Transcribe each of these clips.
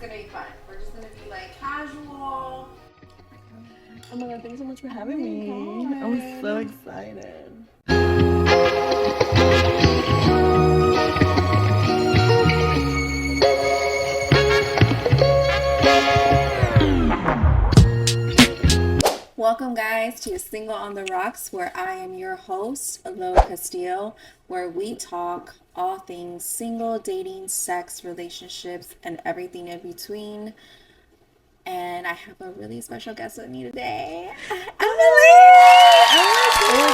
gonna be fun. We're just gonna be like casual. Oh my god, thank you so much for having me. I'm so excited. Welcome, guys, to Single on the Rocks, where I am your host, Lo Castillo, where we talk all things single, dating, sex, relationships, and everything in between. And I have a really special guest with me today, Emily. Oh my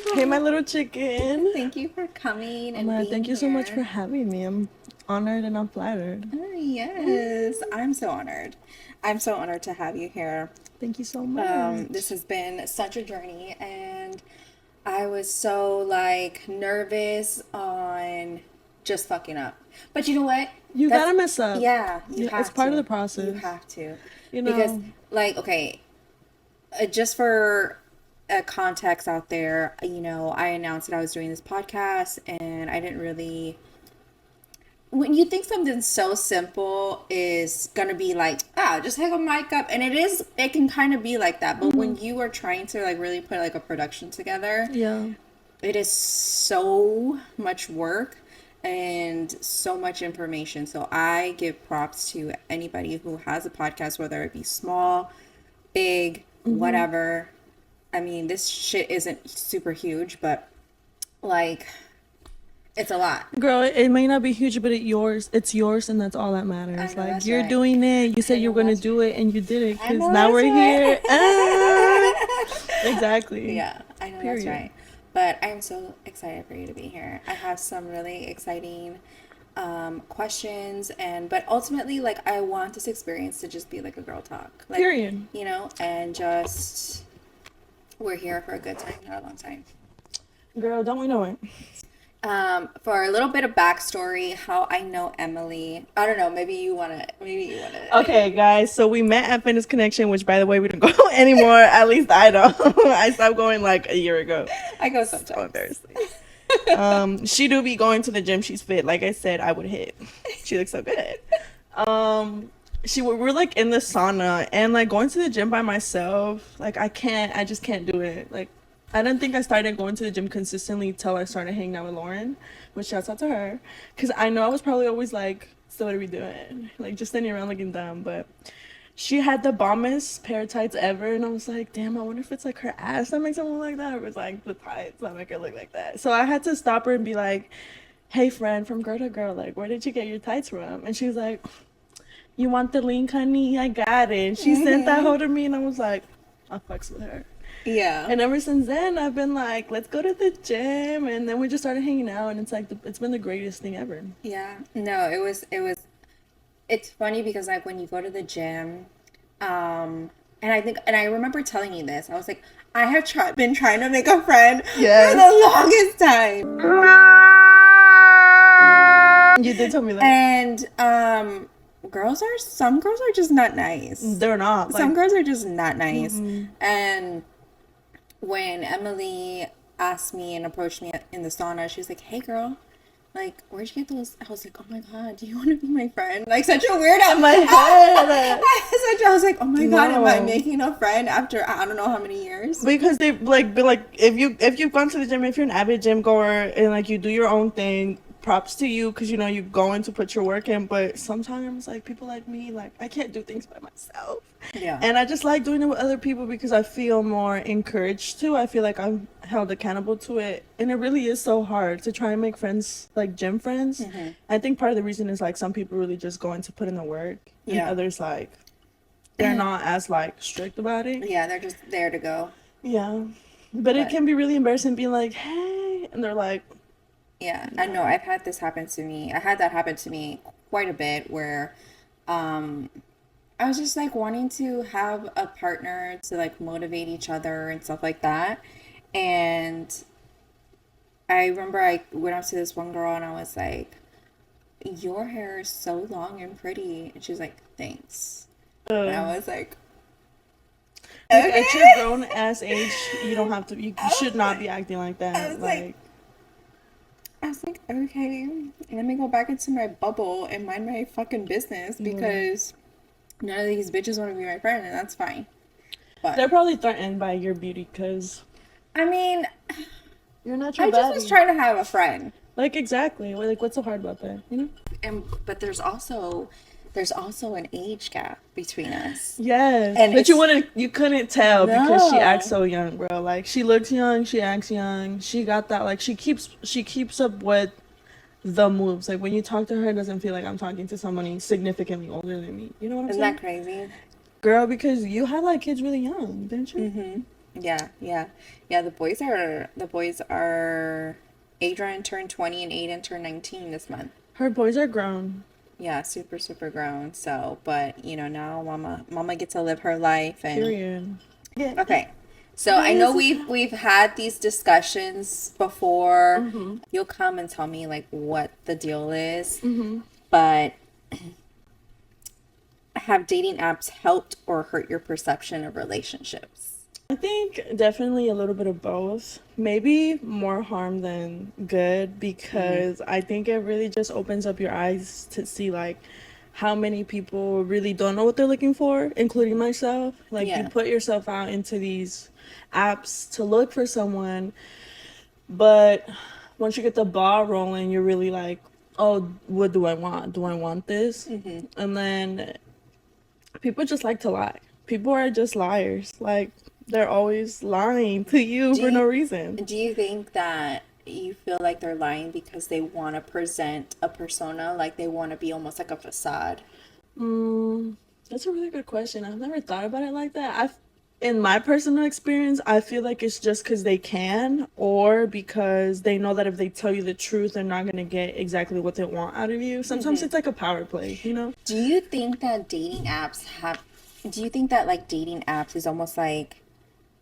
god, hey my little chicken. Thank you for coming. And being thank you so much here. for having me. I'm honored and I'm flattered. Oh, yes, I'm so honored. I'm so honored to have you here. Thank you so much. This has been such a journey, and I was so like nervous on just fucking up. But you know what? You gotta mess up. Yeah, you have it's part to. of the process. You have to. You know, because like, okay, just for a context out there, you know, I announced that I was doing this podcast, and I didn't really. When you think something so simple is gonna be like, just hang a mic up, and it can kind of be like that. But when you are trying to like really put like a production together, yeah, it is so much work and so much information. So I give props to anybody who has a podcast, whether it be small, big, whatever. I mean, this shit isn't super huge, but like, it's a lot. girl, it may not be huge, but it's yours, and that's all that matters. I know, Like, that's you're right. doing it. You said you were gonna that's do it, and you did it. I Because know, now that's we're right. here. Exactly. Yeah, I know, Period. that's right. But I'm so excited for you to be here. I have some really exciting questions, but ultimately, like, I want this experience to just be like a girl talk. Like, Period. you know, and just we're here for a good time, not a long time. Girl, don't we know it? For a little bit of backstory, how I know Emily. I don't know. Maybe you wanna. Okay, guys. So we met at Fitness Connection, which, by the way, we don't go anymore. At least I don't. I stopped going like a year ago. I go sometimes. So embarrassing. She do be going to the gym. She's fit. Like I said, I would hit. She looks so good. We're like in the sauna, and like going to the gym by myself. Like I just can't do it. Like I don't think I started going to the gym consistently till I started hanging out with Lauren, which shouts out to her, because I know I was probably always like, so what are we doing? Like just standing around looking dumb. But she had the bombest pair of tights ever, and I was like, damn, I wonder if it's like her ass that makes it look like that, or it's like the tights that make her look like that. So I had to stop her and be like, hey friend, from girl to girl, like where did you get your tights from? And she was like, you want the link, honey? I got it. And she sent that hoe to me, and I was like, I fucks with her. Yeah. And ever since then, I've been like, let's go to the gym. And then we just started hanging out, and it's like, it's been the greatest thing ever. Yeah. No, it's funny because like when you go to the gym, and I remember telling you this, I was like, I have been trying to make a friend for the longest time. You did tell me that. And, some girls are just not nice. They're not. Some girls are just not nice. And when Emily asked me and approached me in the sauna, she was like, hey girl, like, where'd you get those? I was like, oh my god, do you want to be my friend? Like, such a weirdo. My head. I was like, oh my god, am I No. making a friend after I don't know how many years? Because they like be like, if you've gone to the gym, if you're an avid gym goer and like you do your own thing, props to you, because you know you go in to put your work in. But sometimes like people like me, like I can't do things by myself. Yeah. And I just like doing it with other people because I feel more encouraged to. I feel like I'm held accountable to it. And it really is so hard to try and make friends, like gym friends. I think part of the reason is like some people really just go in to put in the work. And Yeah. others like they're not as like strict about it. Yeah, they're just there to go. Yeah. But it can be really embarrassing being like, hey, and they're like, Yeah, I know. I've had this happen to me. I had that happen to me quite a bit where I was just like wanting to have a partner to like motivate each other and stuff like that. And I remember I went up to this one girl and I was like, your hair is so long and pretty. And she was like, thanks. And I was like, like, okay. at your grown ass age, you don't have to, you should not be acting like that. was like, I was like, okay, let me go back into my bubble and mind my fucking business Mm. because none of these bitches want to be my friend, and that's fine. But They're probably threatened by your beauty because I mean, you're not your I just was baddie. trying to have a friend. Like, exactly. Like, what's so hard about that, you know? And but there's also an age gap between us. Yes. And But it's you couldn't tell because she acts no. so young, bro. Like, she looks young, she acts young. She got that, like, she keeps up with the moves. Like, when you talk to her, it doesn't feel like I'm talking to somebody significantly older than me. You know what I'm Isn't saying? that crazy? Girl, because you had, like, kids really young, didn't you? Mm-hmm. Yeah, yeah. Yeah, the boys are Adrian turned 20 and Aiden turned 19 this month. Her boys are grown. Yeah, super, super grown. So, but now mama gets to live her life and Period. Yeah. okay. So I know Yes. we've had these discussions before. Mm-hmm. You'll come and tell me like what the deal is. Mm-hmm. But have dating apps helped or hurt your perception of relationships? I think definitely a little bit of both. Maybe more harm than good Mm-hmm. because I think it really just opens up your eyes to see like how many people really don't know what they're looking for, including myself. Like you Yeah. put yourself out into these apps to look for someone, but once you get the ball rolling, you're really like, "Oh, what do I want? Do I want this?" Mm-hmm. And then people just like to lie. People are just liars. Like they're always lying to you Do for no you reason. do you think that you feel like they're lying because they want to present a persona, like they want to be almost like a facade? Mm, that's a really good question. I've never thought about it like that. In my personal experience, I feel like it's just because they can, or because they know that if they tell you the truth, they're not gonna get exactly what they want out of you. Sometimes Mm-hmm. it's like a power play, you know? Do you think that do you think that like dating apps is almost like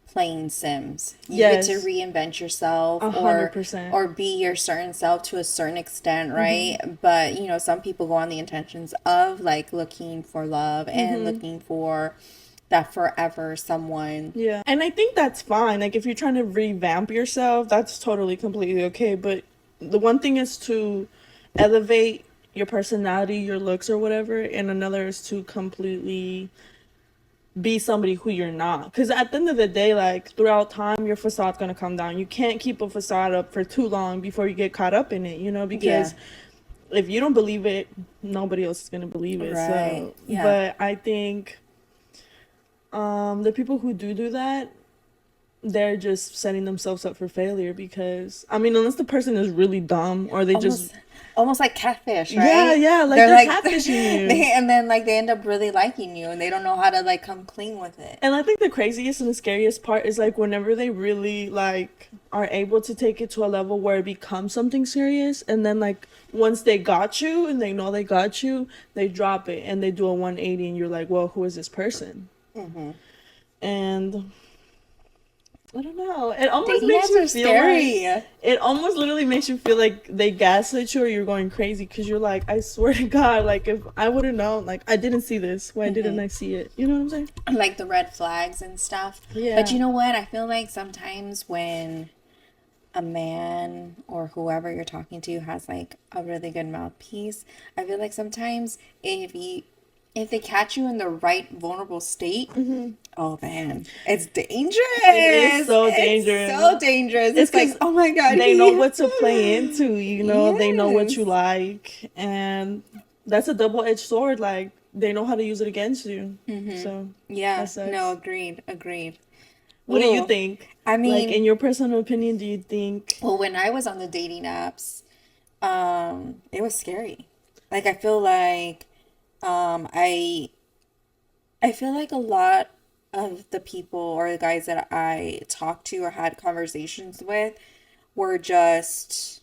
playing Sims? You get to Yes, reinvent yourself a hundred percent. or be your certain self to a certain extent, Mm-hmm. right? But some people go on the intentions of like looking for love and Mm-hmm. looking for that forever someone. Yeah. And I think that's fine. Like if you're trying to revamp yourself, that's totally completely okay. But the one thing is to elevate your personality, your looks or whatever, and another is to completely be somebody who you're not. Because at the end of the day, like throughout time, your facade's gonna come down. You can't keep a facade up for too long before you get caught up in it, you know, Yeah, because if you don't believe it, nobody else is gonna believe it. right. So, Yeah. but I think the people who do that, they're just setting themselves up for failure because I mean, unless the person is really dumb or they just Almost like catfish, yeah, right? yeah, like They're they're like catfishing you. they and then like they end up really liking you and they don't know how to like come clean with it. And I think the craziest and the scariest part is like whenever they really like are able to take it to a level where it becomes something serious and then like once they got you and they know they got you, they drop it and they do a 180 and you're like, "Well, who is this person?" Hmm. And I don't know. It almost Dating makes apps you are feel like scary. it almost literally makes you feel like they gaslit you or you're going crazy because you're like, I swear to God, like if I would have known, like I didn't see this, why didn't I see it? You know what I'm saying? Like the red flags and stuff. But Yeah. you know what? I feel like sometimes when a man or whoever you're talking to has like a really good mouthpiece, I feel like sometimes if they catch you in the right vulnerable state, oh man, it's dangerous. It is so It's dangerous. so dangerous. It's It's like, because oh my God, they know he what to play into, you know, they know what you yes. like, and that's a double-edged sword. Like, they know how to use it against you. So, that Yeah, no, sucks. agreed, agreed. What do you Ooh. think? I Like, mean, in your personal opinion, do you think, well, when I was on the dating apps, it was scary. Like I feel like um I I feel like a lot of the people or the guys that I talked to or had conversations with were just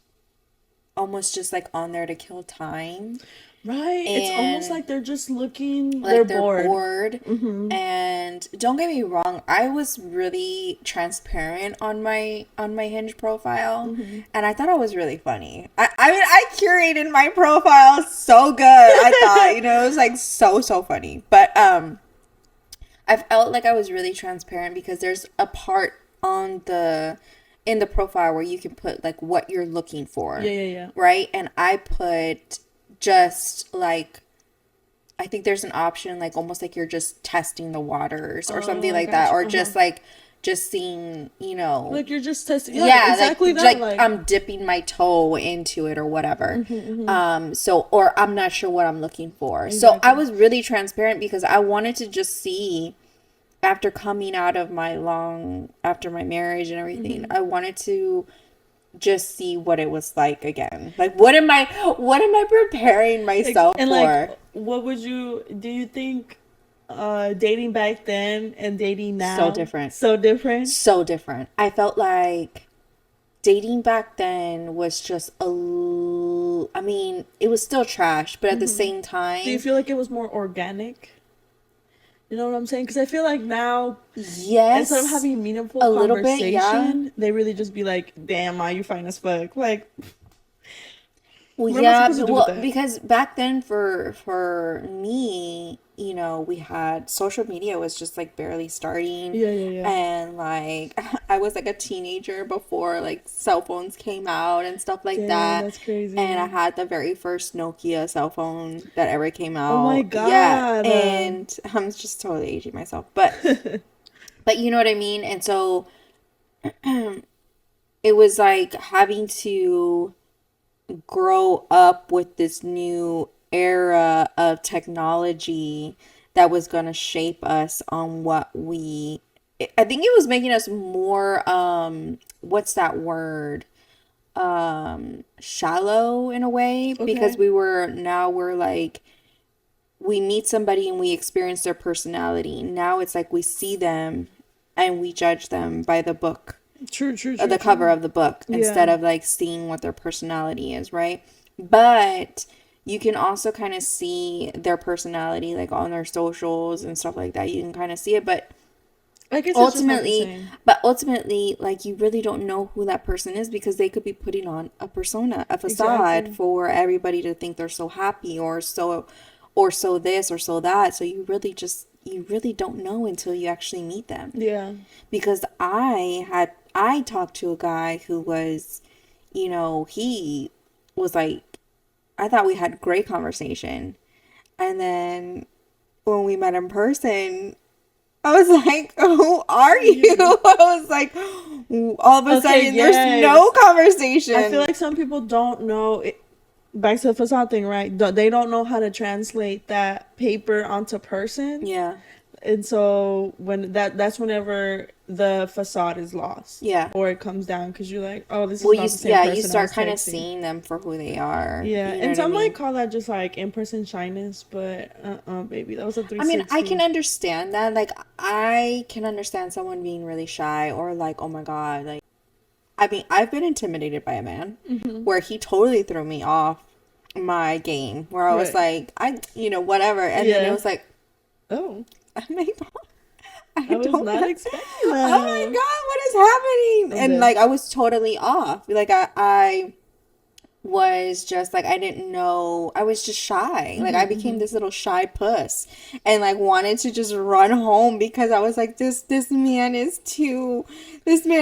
almost just like on there to kill time right? It's almost and like they're just looking, they're like they're bored. bored. Mm-hmm. And don't get me wrong, I was really transparent on my Hinge profile, Mm-hmm. and I thought I was really funny. I mean, I curated my profile so good. I thought, it was like so funny. But I felt like I was really transparent because there's a part on the in the profile where you can put like what you're looking for. Yeah, yeah, yeah. Right? And I put just like I think there's an option like almost like you're just testing the waters or something Oh, like that, gosh. or Uh-huh. just like just seeing, Like you're just testing. Yeah, yeah, exactly that. like Like, I'm dipping my toe into it or whatever. mm-hmm. So or I'm not sure what I'm looking for. So I Exactly. was really transparent because I wanted to just see after coming out of after my marriage and everything, Mm-hmm. I wanted to just see what it was like again. Like what am I preparing myself And like, for? what would you do? You think dating back then and dating So now different. so different? So different. I felt like dating back then was just I mean, it was still trash, but at the Mm-hmm. same Do you time, feel like it was more organic? You know what I'm saying? Because I feel like now, instead of yes, having meaningful a little bit, yeah. conversation, they really just be like, "Damn, ma, you fine as fuck." Like, Well, what am I yeah, supposed to do with well, that? because back then for me, we had social media was just like barely starting, Yeah, yeah, yeah. and like I was like a teenager before like cell phones came out and stuff like Damn, that, that's and I crazy. had the very first Nokia cell phone that ever came Oh my out. Yeah, God. and I'm just totally aging myself, but you know what I mean, and so it was like having to grow up with this new era of technology that was going to shape us on what I think it was making us more what's that word, shallow in a way, because Okay. we're like we meet somebody and we experience their personality. Now it's like we see them and we judge them by the book, True, true, true, the cover true. of the book, Yeah. instead of like seeing what their personality is, right? But you can also kind of see their personality like on their socials and stuff like that. You can kind of see it, I guess it's just not the ultimately, same. like you really don't know who that person is because they could be putting on a persona, a facade Exactly. for everybody to think they're so happy or so this or so that. So you really don't know until you actually meet them, Yeah. because I talked to a guy who was, he was like, I thought we had great conversation, and then when we met in person, I was like, who are you? You. I was like, all of a Okay, sudden there's no yes. I feel conversation. like some people don't know it, back to the facade thing, right? They don't know how to translate that paper onto person. Yeah, And so when that's whenever the facade is lost yeah. or it comes down because you're like, oh, this is Well, not the same yeah, you person I start was kind of texting. seeing them for who they are. Yeah, You know and what I some might mean? call that just like in-person shyness, but baby, that was a I mean, I can 360. understand that. Like, I can understand someone being really shy or like, oh my God, like, I mean, I've been intimidated by a man Mm-hmm. where he totally threw me off my game, where I was Right. like, whatever. And then it Yeah. was like, Oh, oh my God, I I was don't not know. expecting Oh my that. God, what is happening? I'm And dead. like, I was totally off. Like, I was just like I didn't know, I was just shy. Like I Mm-hmm, became mm-hmm. this little shy puss and like wanted to just run home because I was like this man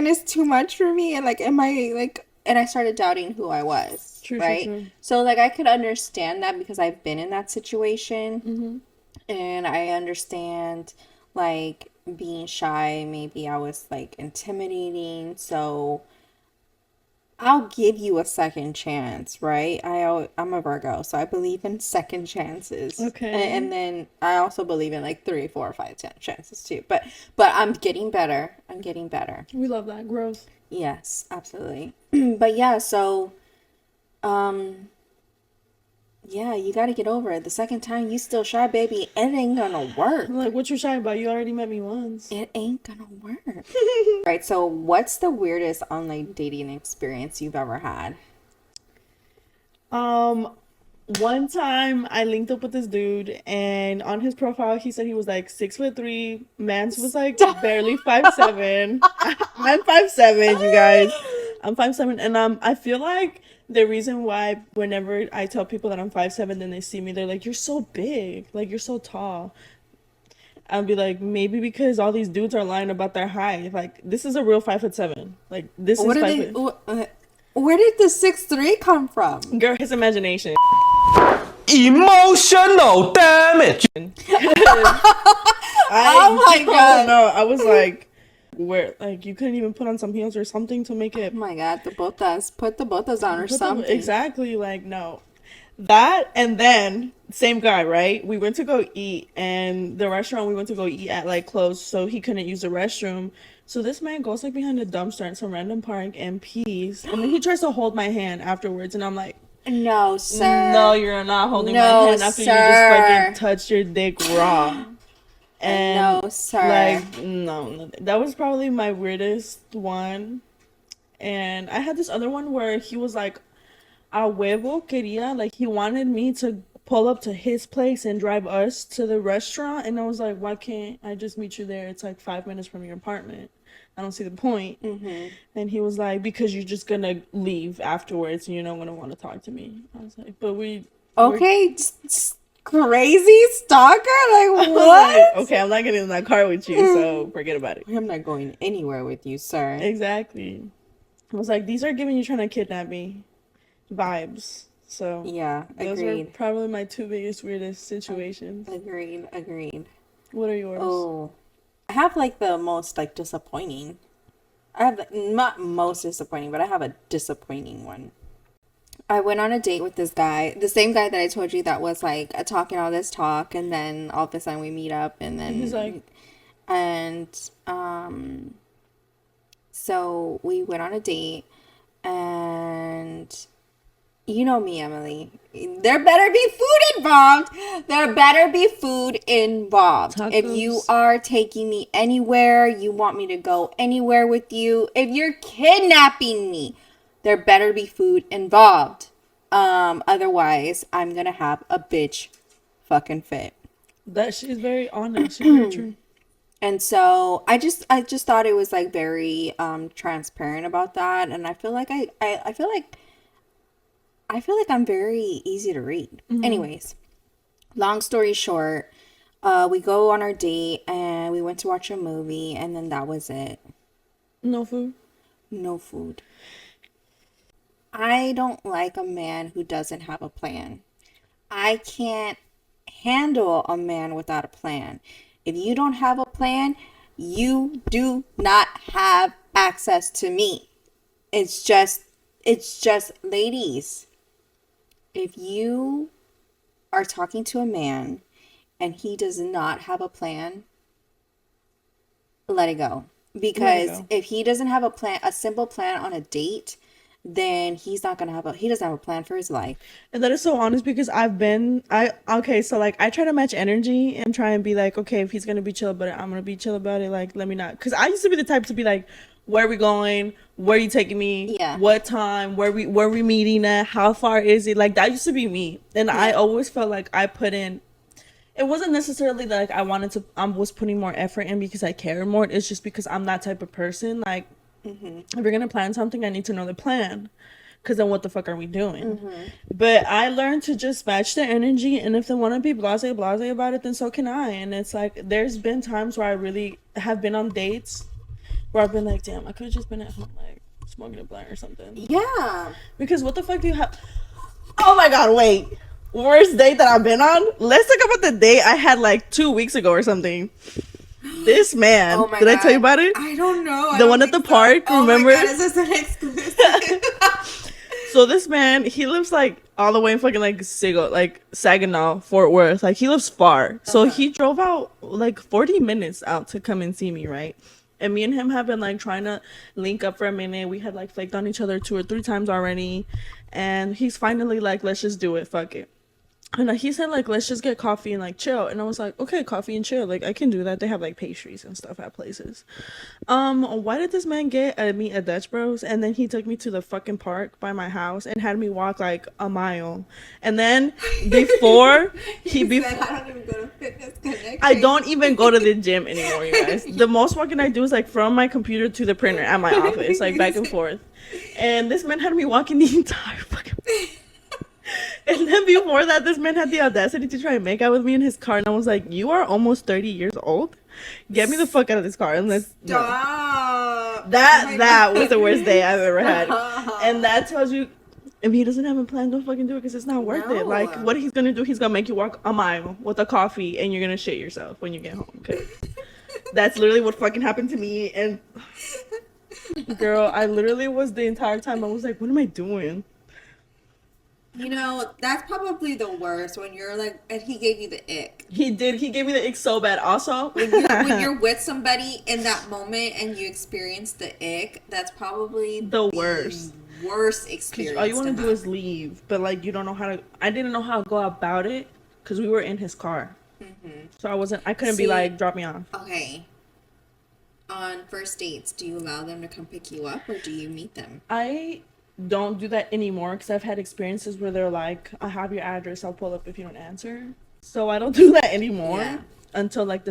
is too much for me, and like am I like, and I started doubting who I was, True, true, right? true. So like I could understand that because I've been in that situation, Mm-hmm. and I understand like being shy, maybe I was like intimidating, so I'll give you a second chance, right? I'm a Virgo, so I believe in second chances, and Okay. then I also believe in like three, four, five, 10 chances too. But I'm getting better. I'm getting better. We love that growth. Yes, absolutely. But yeah, so um, yeah, you got to get over it. The second time you still shy, baby, it ain't gonna I'm work. like, what you shy about? You already met me once. It ain't gonna work. Right. So, what's the weirdest online dating experience you've ever had? Um, One time I linked up with this dude, and on his profile he said he was like 6'3". Mans was like Stop. barely 5'7". I'm 5'7", you guys. I'm 5'7", and I feel like the reason why whenever I tell people that I'm 5'7", then they see me, they're like, "You're so big, like you're so tall." I'd be like, maybe because all these dudes are lying about their height. Like, this is a real 5'7". Like, this What is are they? Where did the 6'3" come from? Girl, his imagination. Emotional damage. Oh my God. No, I was like, where, like, you couldn't even put on some heels or something to make it. Oh my God, the botas. Put the botas on or Put the- something. exactly, like, no. That, and then, same guy, right? We went to go eat, and the restaurant we went to go eat at, like, closed, so he couldn't use the restroom. So this man goes, like, behind a dumpster in some random park and pees. And then he tries to hold my hand afterwards, and I'm like, No, sir. no, you're not holding my No, hand after you sir. just fucking touched your dick raw. And No, sir. like, no, that was probably my weirdest one. And I had this other one where he was like, a huevo quería, like he wanted me to pull up to his place and drive us to the restaurant. And I was like, why can't I just meet you there? It's like 5 minutes from your apartment. I don't see the point. Mm-hmm. And he was like, because you're just gonna leave afterwards and you're not gonna want to talk to me. I was like, but we're Okay, crazy stalker? Like, I was what? like, okay, I'm not getting in that car with you, so forget about it. I'm not going anywhere with you, sir. Exactly. I was like, these are giving you trying to kidnap me vibes. So Yeah, those were agreed. probably my two biggest weirdest situations. Agreed. What are yours? Oh, I have like the most like disappointing. I have not most disappointing, but I have a disappointing one. I went on a date with this guy, the same guy that I told you that was like talking all this talk, and then all of a sudden we meet up, and then He's like, and so we went on a date, and you know me, Emily. There better be food involved. There better be food involved. If you Tacos. are taking me anywhere, you want me to go anywhere with you, if you're kidnapping me, there better be food involved. Otherwise, I'm gonna have a bitch fucking fit. that she's very honest. She's very true. And so I just thought it was like very transparent about that, and I feel like I feel like I'm very easy to read. Anyways, long story short, we go on our date and we went to watch a movie, and then that was it. No food. No food. I don't like a man who doesn't have a plan. I can't handle a man without a plan. If you don't have a plan, you do not have access to me. It's just ladies. If you are talking to a man and he does not have a plan, let it go. Because go. if he doesn't have a plan, a simple plan on a date, then he doesn't have a plan for his life. And that is so honest because okay, so like I try to match energy and try and be like, okay, if he's gonna be chill about it, I'm gonna be chill about it. Like, let me not, because I used to be the type to be like, where are we going? Where are you taking me? Yeah. What time? Where we meeting at? How far is it? Like that used to be me, and I always felt like I put in. It wasn't necessarily that like I was putting more effort in because I cared more. It's just because I'm that type of person. Like, if you're gonna plan something, I need to know the plan, because then what the fuck are we doing? But I learned to just match the energy, and if they want to be blase about it, then so can I. And it's like there's been times where I really have been on dates where I've been like, damn, I could have just been at home like smoking a blunt or something. Yeah. Because what the fuck do you have? Oh my god, wait. Worst date that I've been on? Let's talk about the date I had like 2 weeks ago or something. This man, Oh my did I God. tell you about it? I don't know. I The don't one at think the park, Oh remember? my God, is this an exclusive? So this man, he lives like all the way in fucking like Saginaw, Fort Worth. Like he lives far. So he drove out like 40 minutes out to come and see me, right? And me and him have been like trying to link up for a minute. We had like flaked on each other 2 or 3 times already. And he's finally like, let's just do it. Fuck it. And he said like, let's just get coffee and like chill. And I was like, okay, coffee and chill. Like I can do that. They have like pastries and stuff at places. Why did this man get me a Dutch Bros? And then he took me to the fucking park by my house and had me walk like a mile. And then before He said, I don't even go to Fitness Connection. I don't even go to the gym anymore, you guys. The most walking I do is like from my computer to the printer at my office, like back and forth. And this man had me walking the entire fucking And then before that, this man had the audacity to try and make out with me in his car, and I was like, "You are almost 30 years old. Get me the fuck out of this car." And let's no. Stop. That was the worst day I've ever had, and that tells you. If he doesn't have a plan, don't fucking do it because it's not worth it. Like, No. what he's gonna do, he's gonna make you walk a mile with a coffee and you're gonna shit yourself when you get home. Okay, that's literally what fucking happened to me. And girl, I literally was the entire time I was like, what am I doing? You know, that's probably the worst when you're like, and he gave you the ick. He did. He gave me the ick so bad. Also, When you're with somebody in that moment and you experience the ick, that's probably the worst. Worst experience. All you want to do have. is leave, but like you don't know how to. I didn't know how to go about it because we were in his car, so I couldn't be See- like, drop me off. Okay. On first dates, do you allow them to come pick you up or do you meet them? I don't do that anymore because I've had experiences where they're like, I have your address, I'll pull up if you don't answer. So I don't do that anymore Yeah. until like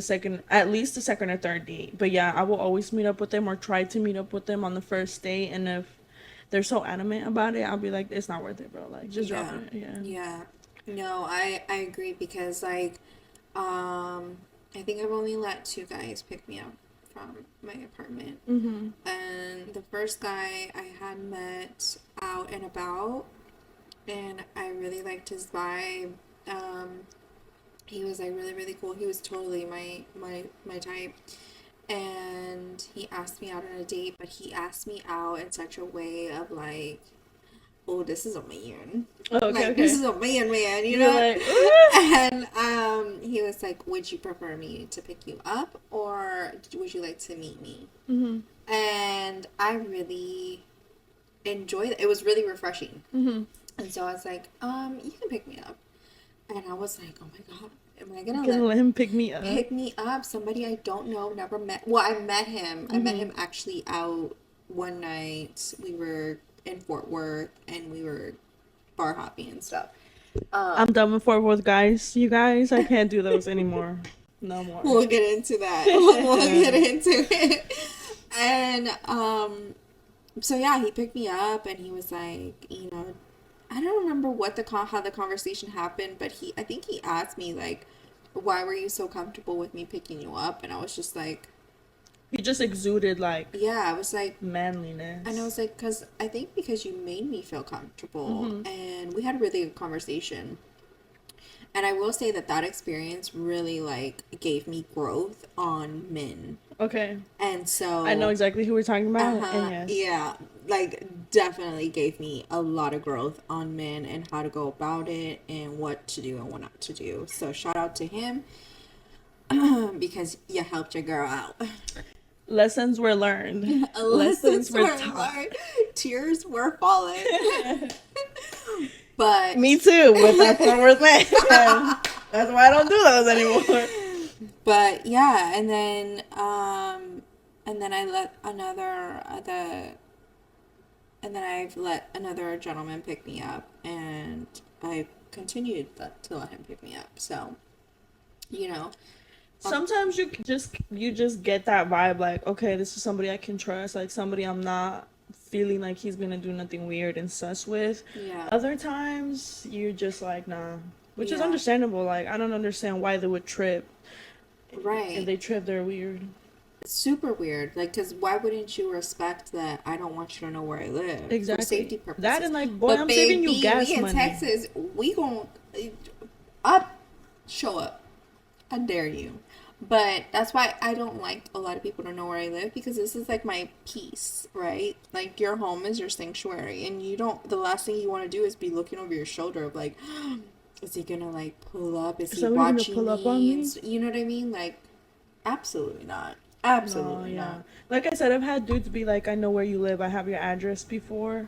at least the second or third date. But yeah, I will always meet up with them or try to meet up with them on the first date. And if they're so adamant about it, I'll be like, it's not worth it, bro. Like, just drop it. Yeah. Yeah. No, I agree because like I think I've only let 2 guys pick me up from my apartment. Mm-hmm. And the first guy I had met out and about and I really liked his vibe. He was like really really cool. He was totally my type. And he asked me out on a date, but he asked me out in such a way of like, oh, this is a man. Oh, okay, Like, okay. this is a man, you You're know? like, And he was like, would you prefer me to pick you up or would you like to meet me? mm-hmm. And I really enjoyed it. It was really refreshing. Mm-hmm. And so I was like, you can pick me up. And I was like, oh my God, am I gonna Gonna let him pick me up. pick me up? Somebody I don't know, never met. Well, I met him. I met him actually out one night. We were in Fort Worth and we were bar hopping and stuff. I'm done with Fort Worth, guys. You guys, I can't do those anymore. No more. We'll get into that. We'll get into it. And so yeah, he picked me up and he was like, you know, I don't remember what how the conversation happened, but I think he asked me like, why were you so comfortable with me picking you up? And I was just like, He just exuded like yeah, I was like, manliness. and I was like, because you made me feel comfortable and we had a really good conversation. And I will say that experience really like gave me growth on men. Okay. And so I know exactly who we're talking about. Uh-huh, And yes. yeah, like definitely gave me a lot of growth on men and how to go about it and what to do and what not to do. So shout out to him because you helped your girl out. Lessons were learned. Lessons were taught. learned. Tears were falling. But Me too, with that Fort Worth man. That's why I don't do those anymore. But yeah, and then I let I've let another gentleman pick me up, and I continued to let him pick me up. So, you know, Sometimes you just get that vibe like, okay, this is somebody I can trust, like somebody I'm not feeling like he's gonna do nothing weird and sus with. yeah, Other times you're just like, nah. Which is Yeah. understandable. Like, I don't understand why they would trip. right. If they trip, they're weird. It's super weird. Like, because why wouldn't you respect that I don't want you to know where I live Exactly. for safety purposes? That and like, boy, But I'm saving baby, you gas we in money. Texas, we gon' up, show up. I dare you. But that's why I don't like a lot of people to know where I live because this is like my peace, right? Like your home is your sanctuary, and you don't. The last thing you want to do is be looking over your shoulder of like, is he gonna like pull up? Is he somebody gonna watching pull me? up on me? And you know what I mean? Like, absolutely not. No, Absolutely yeah. not. Like I said, I've had dudes be like, I know where you live, I have your address before,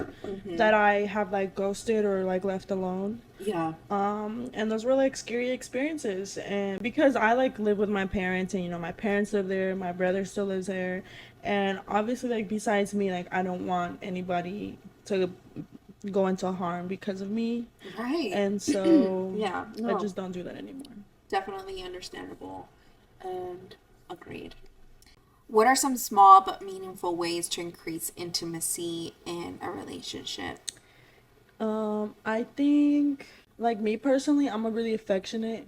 that I have like ghosted or like left alone. Yeah. And those were like scary experiences. And because I like live with my parents and you know, my parents live there, my brother still lives there. And obviously like besides me, like I don't want anybody to go into harm because of me. Right. And so Yeah. I No. just don't do that anymore. Definitely understandable and agreed. What are some small but meaningful ways to increase intimacy in a relationship? I think like me personally, I'm a really affectionate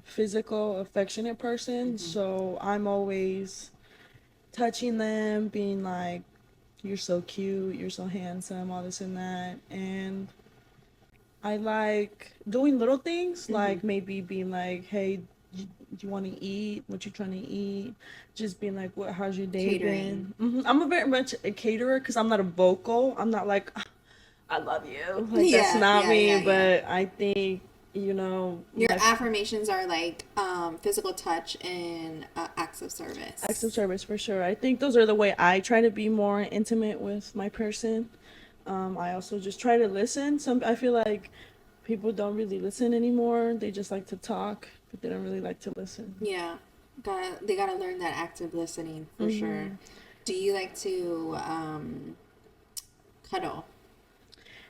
person. So I'm always touching them, being like, "You're so cute, you're so handsome," all this and that. And I like doing little things, like maybe being like, "Hey, do you want to eat? What you trying to eat?" Just being like, "What? How's your day Catering. been?" I'm a very much a caterer because I'm not a vocal. I'm not like, "I love you." Like that's Yeah, not yeah, me. yeah, yeah. But I think Your like affirmations are like physical touch and acts of acts of service. service for sure. I think those are the way I try to be more intimate with my person. I also just try to listen. I feel like people don't really listen anymore. They just like to talk, but they don't really like to listen. Yeah, they gotta learn that active listening for sure. Do you like to cuddle?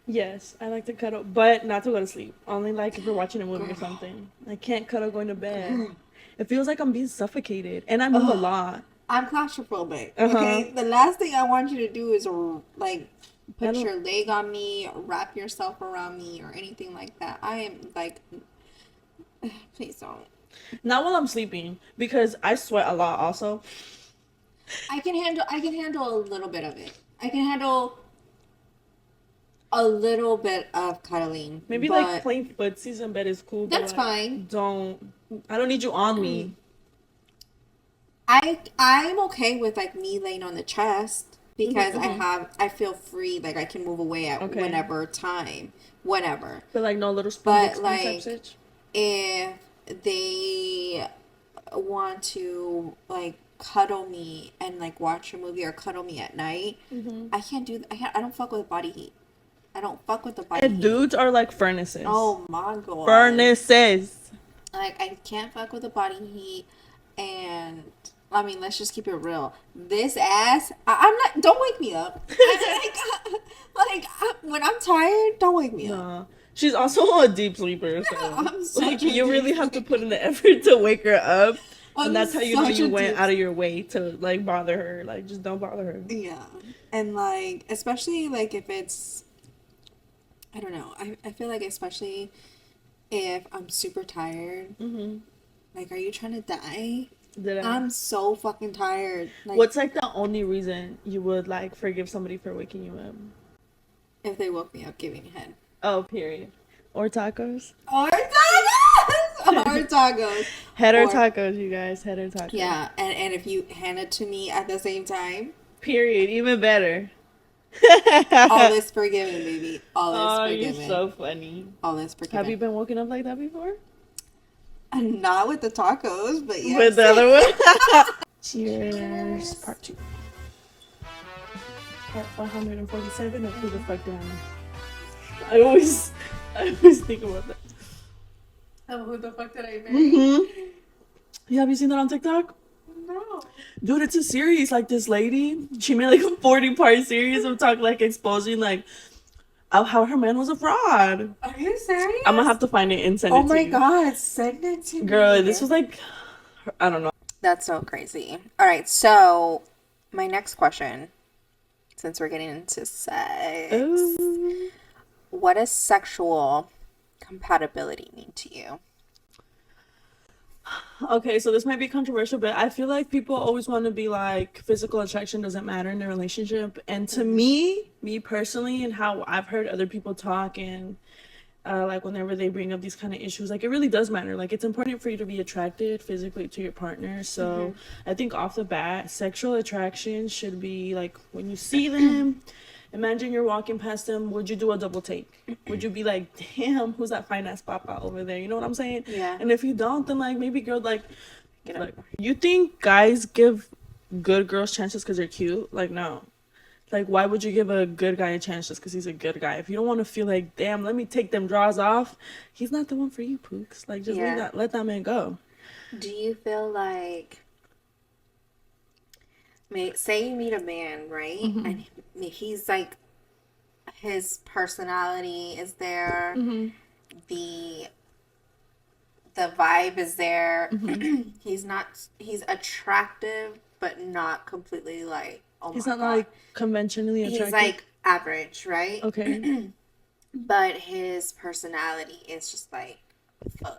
Yes, I like to cuddle, but not to go to sleep. Only like if we're watching a movie or Girl, something. I can't cuddle going to bed. girl. It feels like I'm being suffocated, and I move a Ugh, lot. I'm claustrophobic. Uh huh. Okay, the last thing I want you to do is like I put don't. your leg on me, wrap yourself around me, or anything like that. I am like, please don't. Not while I'm sleeping because I sweat a lot. Also, I can handle a little bit of it. I can handle a little bit of cuddling, maybe like but playing footsies in bed is cool, but that's like, fine. don't. I don't need you on me. I'm okay with like me laying on the chest because I feel free, like I can move away at Okay, whenever time, whenever. but like no little spoon, big But spoon type like shit. if they want to like cuddle me and like watch a movie or cuddle me at night, I don't fuck with body heat. I don't fuck with the body And heat. dudes are like furnaces. Oh my god. Furnaces. Like I can't fuck with the body heat, and I mean, let's just keep it real. This ass, I'm not. Don't wake me up. When I'm tired, don't wake me up. Nah. She's also a deep sleeper, so I'm like such a you really deep have to put in the effort to wake her up. And I'm that's how you know such you a went deep. out of your way to like bother her. Like just don't bother her. Yeah, and like especially like if it's, I don't know. I feel like especially if I'm super tired. Like, are you trying to die? Did I? I'm so fucking tired. Like, What's like the only reason you would like forgive somebody for waking you up? if they woke me up giving head. Oh, period. Or tacos. Or tacos! Or tacos. Head or Or, tacos, you guys. Head or tacos. yeah, and if you hand it to me at the same time, Period. Even better. all is forgiven, baby. All Oh, is you're forgiven. so funny. All is Have you forgiven. been woken up like that before? Not with the tacos, but yes. With the other one? Cheers. Part 2. Part 147 of Who the Fuck Down. I always think about that. Oh, who the fuck did I marry? Yeah, have you seen that on TikTok? No. Dude, it's a series. Like this lady, she made like a 40-part series of talk like exposing like how her man was a fraud. Are you serious? I'm gonna have to find it and send Oh it to my you. god, send it to me. Girl, this was like, I don't know. That's so crazy. All right, so my next question, since we're getting into sex, Ooh. what does sexual compatibility mean to you? Okay, so this might be controversial, but I feel like people always want to be like physical attraction doesn't matter in a relationship. And to me personally, and how I've heard other people talk and like whenever they bring up these kind of issues, like it really does matter. Like it's important for you to be attracted physically to your partner. So I think off the bat, sexual attraction should be like when you see them. Imagine you're walking past them. Would you do a double take? Would you be like, "Damn, who's that fine ass papa over there?" You know what I'm saying? Yeah. And if you don't, then like maybe girl, like you think guys give good girls chances because they're cute? Like no. Like why would you give a good guy a chance just because he's a good guy? If you don't want to feel like, damn, let me take them draws off, he's not the one for you, Pooks. Like just Yeah. let that man go. Do you feel like, say you meet a man, right? And he's like, his personality is there, the the vibe is there. He's attractive, but not completely like, oh He's my not God. like conventionally He's attractive. like average, right? Okay. but his personality is just like fun.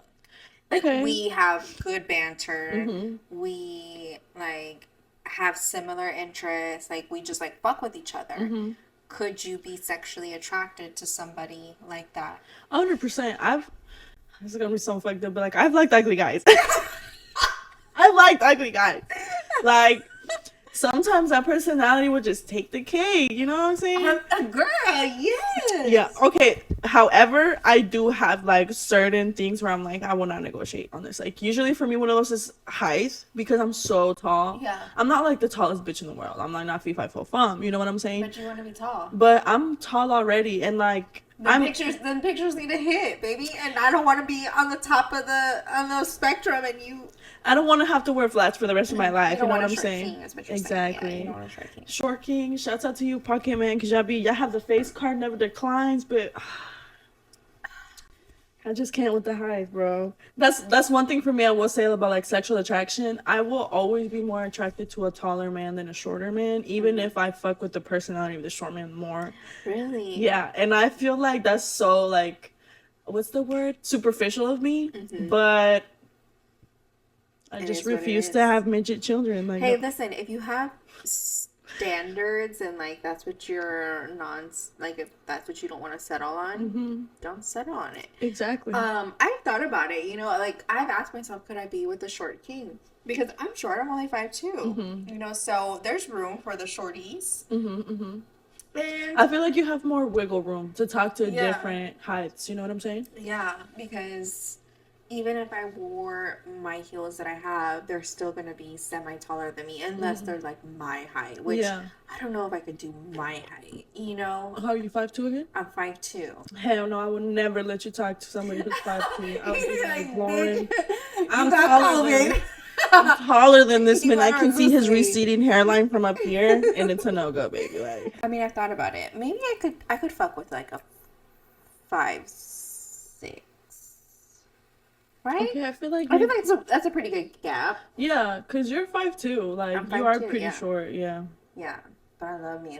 Like Okay. we have good banter. Mm-hmm. We like have similar interests. Like we just like fuck with each other. Mm-hmm. Could you be sexually attracted to somebody like that? 100%. This is gonna be so fucked up, but like I've liked ugly guys. I've liked ugly guys. Like sometimes that personality would just take the cake. You know what I'm saying? A girl, yes. Yeah. Okay. However, I do have like certain things where I'm like, I will not negotiate on this. Like usually for me, one of those is height because I'm so tall. Yeah. I'm not like the tallest bitch in the world. I'm like not 5'4". You know what I'm saying? But you want to be tall. But I'm tall already, and like Then pictures need to hit, baby. And I don't want to be on the top of the spectrum, and you. I don't want to have to wear flats for the rest of my life. You know what I'm short saying? king, is what you're Exactly. saying. Yeah, you don't want a short king. Short King, shouts out to you, Pocket Man, because y'all have the face card never declines, but I just can't with the height, bro. That's one thing for me I will say about like sexual attraction. I will always be more attracted to a taller man than a shorter man, even if I fuck with the personality of the short man more. Really? Yeah, and I feel like that's so like, what's the word? Superficial of me, but I It just is what it refuse is. to have midget children. Like, Hey, listen. If you have standards and like that's what you're like if that's what you don't want to settle on, don't settle on it. exactly. I thought about it. You know, like I've asked myself, could I be with a short king? Because I'm short. I'm only 5'2". You know, so there's room for the shorties. And I feel like you have more wiggle room to talk to Yeah. different heights. You know what I'm saying? yeah, because even if I wore my heels that I have, they're still gonna be semi taller than me, unless they're like my height. Which Yeah. I don't know if I could do my height. You know, How are you 5'2" again? I'm 5'2". Hell no, I would never let you talk to somebody who's 5'2". I would be like, Lauren, I'm got taller than COVID. I'm taller than this You man. I are can see his loosely. receding hairline from up here, and it's a no go, baby. Like, I mean, I thought about it. Maybe I could fuck with like a 5'6". Right? okay, I feel like I feel like that's a pretty good gap. yeah, cause you're 5'2". Like I'm you are 5'2", pretty yeah. short. Yeah. Yeah, but I love me.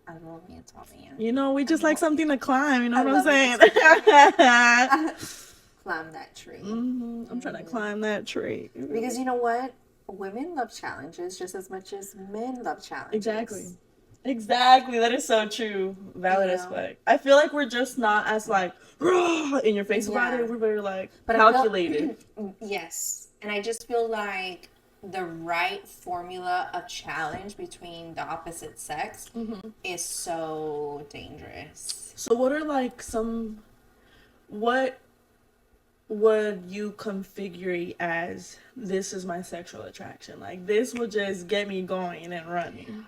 I love me a tall man. You know, we just like something to climb. You know I what I'm love saying? Climb that tree. I'm trying to climb that tree. Because you know what? Women love challenges just as much as men love challenges. Exactly. That is so true. Valid as Yeah. fuck. I feel like we're just not as like "Rah!" in your face about Yeah. it. We're very like But I feel- calculated. Yes. And I just feel like the right formula of challenge between the opposite sex is so dangerous. So what are like what would you configure as this is my sexual attraction? Like this will just get me going and running.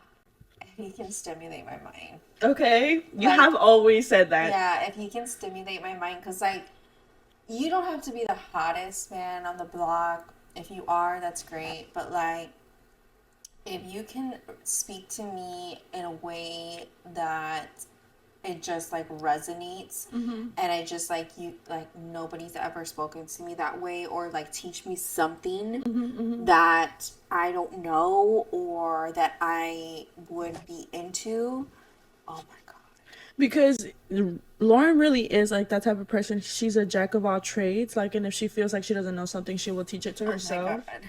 If he can stimulate my mind. Okay. You Like- have always said that. Yeah, if he can stimulate my mind. Because, like, you don't have to be the hottest man on the block. If you are, that's great. But, like, if you can speak to me in a way that it just like resonates and I just like you like nobody's ever spoken to me that way, or like teach me something that I don't know or that I would be into. Oh my god. Because Lauren really is like that type of person. She's a jack of all trades. Like, and if she feels like she doesn't know something, she will teach it to herself. Oh my god.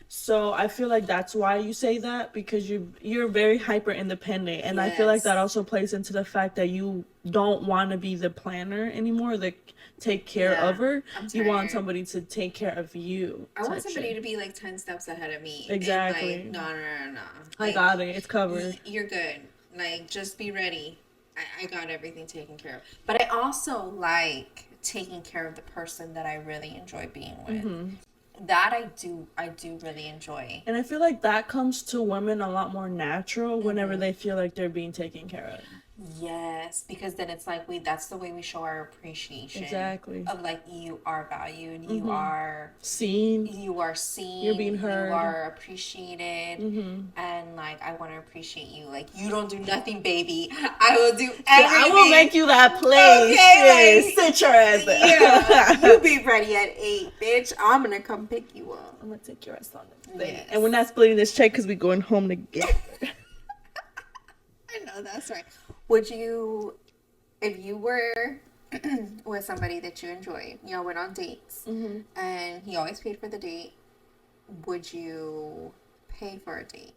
So I feel like that's why you say that, because you're very hyper independent, and I feel like that also plays into the fact that you don't want to be the planner anymore, like take care of her. I'm You want tired. somebody to take care of you. I want type somebody shit. to be like 10 steps ahead of me. Exactly. And, like, no. I Like, got it. It's covered. You're good. Like, just be ready. I got everything taken care of. But I also like taking care of the person that I really enjoy being with. That I do really enjoy. And I feel like that comes to women a lot more natural whenever they feel like they're being taken care of. Yes, because then it's like that's the way we show our appreciation. Exactly. Of like, you are valued, you are Seen. seen, You're being heard. you are appreciated, and like I want to appreciate you. Like, you don't do nothing, baby. I will do everything. I will make you that place. Okay, Shit, sit your ass there. Yeah, you be ready at 8, bitch. I'm gonna come pick you up. I'm gonna take your ass on the Yes. And we're not splitting this check because we're going home together. I know, that's right. Would you, if you were with somebody that you enjoy, went on dates, and he always paid for the date, would you pay for a date?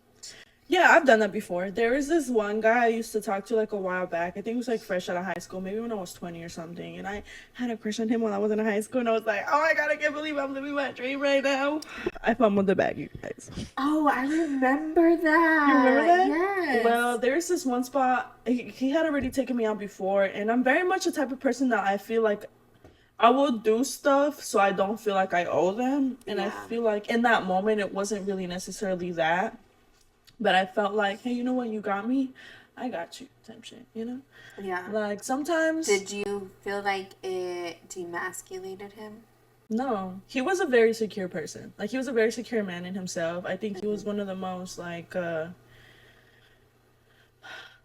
Yeah, I've done that before. There was this one guy I used to talk to like a while back. I think it was like fresh out of high school, maybe when I was 20 or something. And I had a crush on him when I was in high school. And I was like, oh my God, I can't believe I'm living my dream right now. I fumbled the bag, you guys. Oh, I remember that. You remember that? Yes. Well, there's this one spot. He had already taken me out before. And I'm very much the type of person that I feel like I will do stuff so I don't feel like I owe them. And I Yeah. feel like in that moment, it wasn't really necessarily that. But I felt like, hey, you know what? You got me. I got you. Type shit, you know? Yeah. Like, sometimes. Did you feel like it demasculated him? No. He was a very secure person. Like, he was a very secure man in himself. I think he was one of the most, like,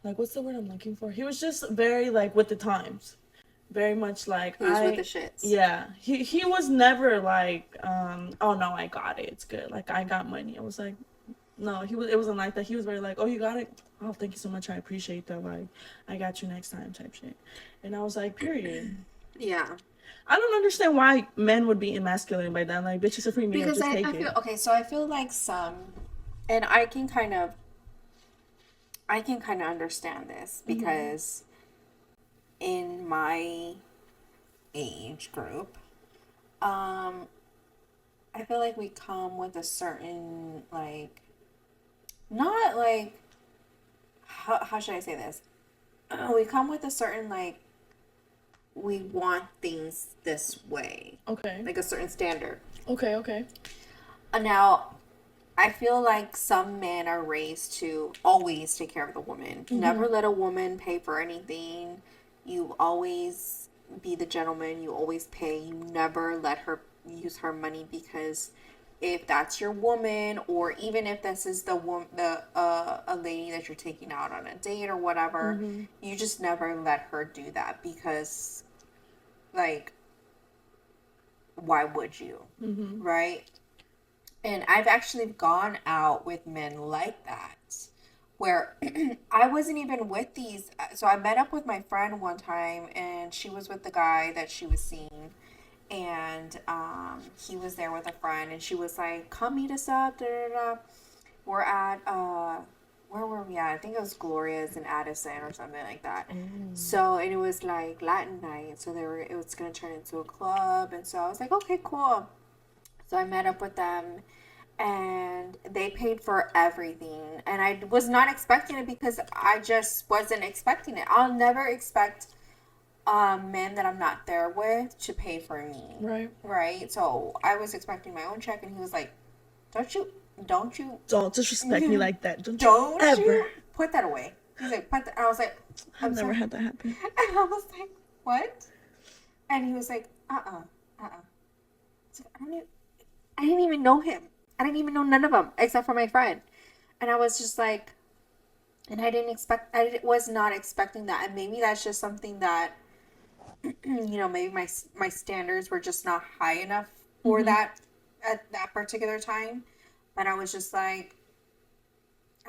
what's the word I'm looking for? He was just very, like, with the times. Very much like, He was with the shits. Yeah. He was never like, oh, no, I got it. It's good. Like, I got money. I was like, no, it wasn't like that. He was very like, oh, you got it? Oh, thank you so much. I appreciate that. Like, I got you next time type shit. And I was like, period. Yeah. I don't understand why men would be emasculated by that. Like, bitch, it's a free meal. Because Just I take feel, it. okay, so I feel like and I can kind of understand this because in my age group, I feel like we come with a certain, like, not like, how should I say this? We come with a certain, like, we want things this way, Okay. like a certain standard. Okay. Now, I feel like some men are raised to always take care of the woman. Never let a woman pay for anything. You always be the gentleman. You always pay. You never let her use her money, because if that's your woman, or even if this is a lady that you're taking out on a date or whatever, you just never let her do that, because, like, why would you? Right? And I've actually gone out with men like that, where I wasn't even with these. So I met up with my friend one time, and she was with the guy that she was seeing. And he was there with a friend, and she was like, come meet us up. Da, da, da. We're at, where were we at? I think it was Gloria's in Addison or something like that. So, and it was like Latin night. So it was going to turn into a club. And so I was like, okay, cool. So I met up with them, and they paid for everything. And I was not expecting it, because I just wasn't expecting it. I'll never expect men that I'm not there with to pay for me. Right. So I was expecting my own check, and he was like, don't you Don't disrespect me like that. Don't you ever. put that away. He's like, and I was like, I've never had that happen. And I was like, what? And he was like, So I didn't even know him. I didn't even know none of them except for my friend. And I was just like, and I was not expecting that. And maybe that's just something that, maybe my standards were just not high enough for that at that particular time. But I was just like,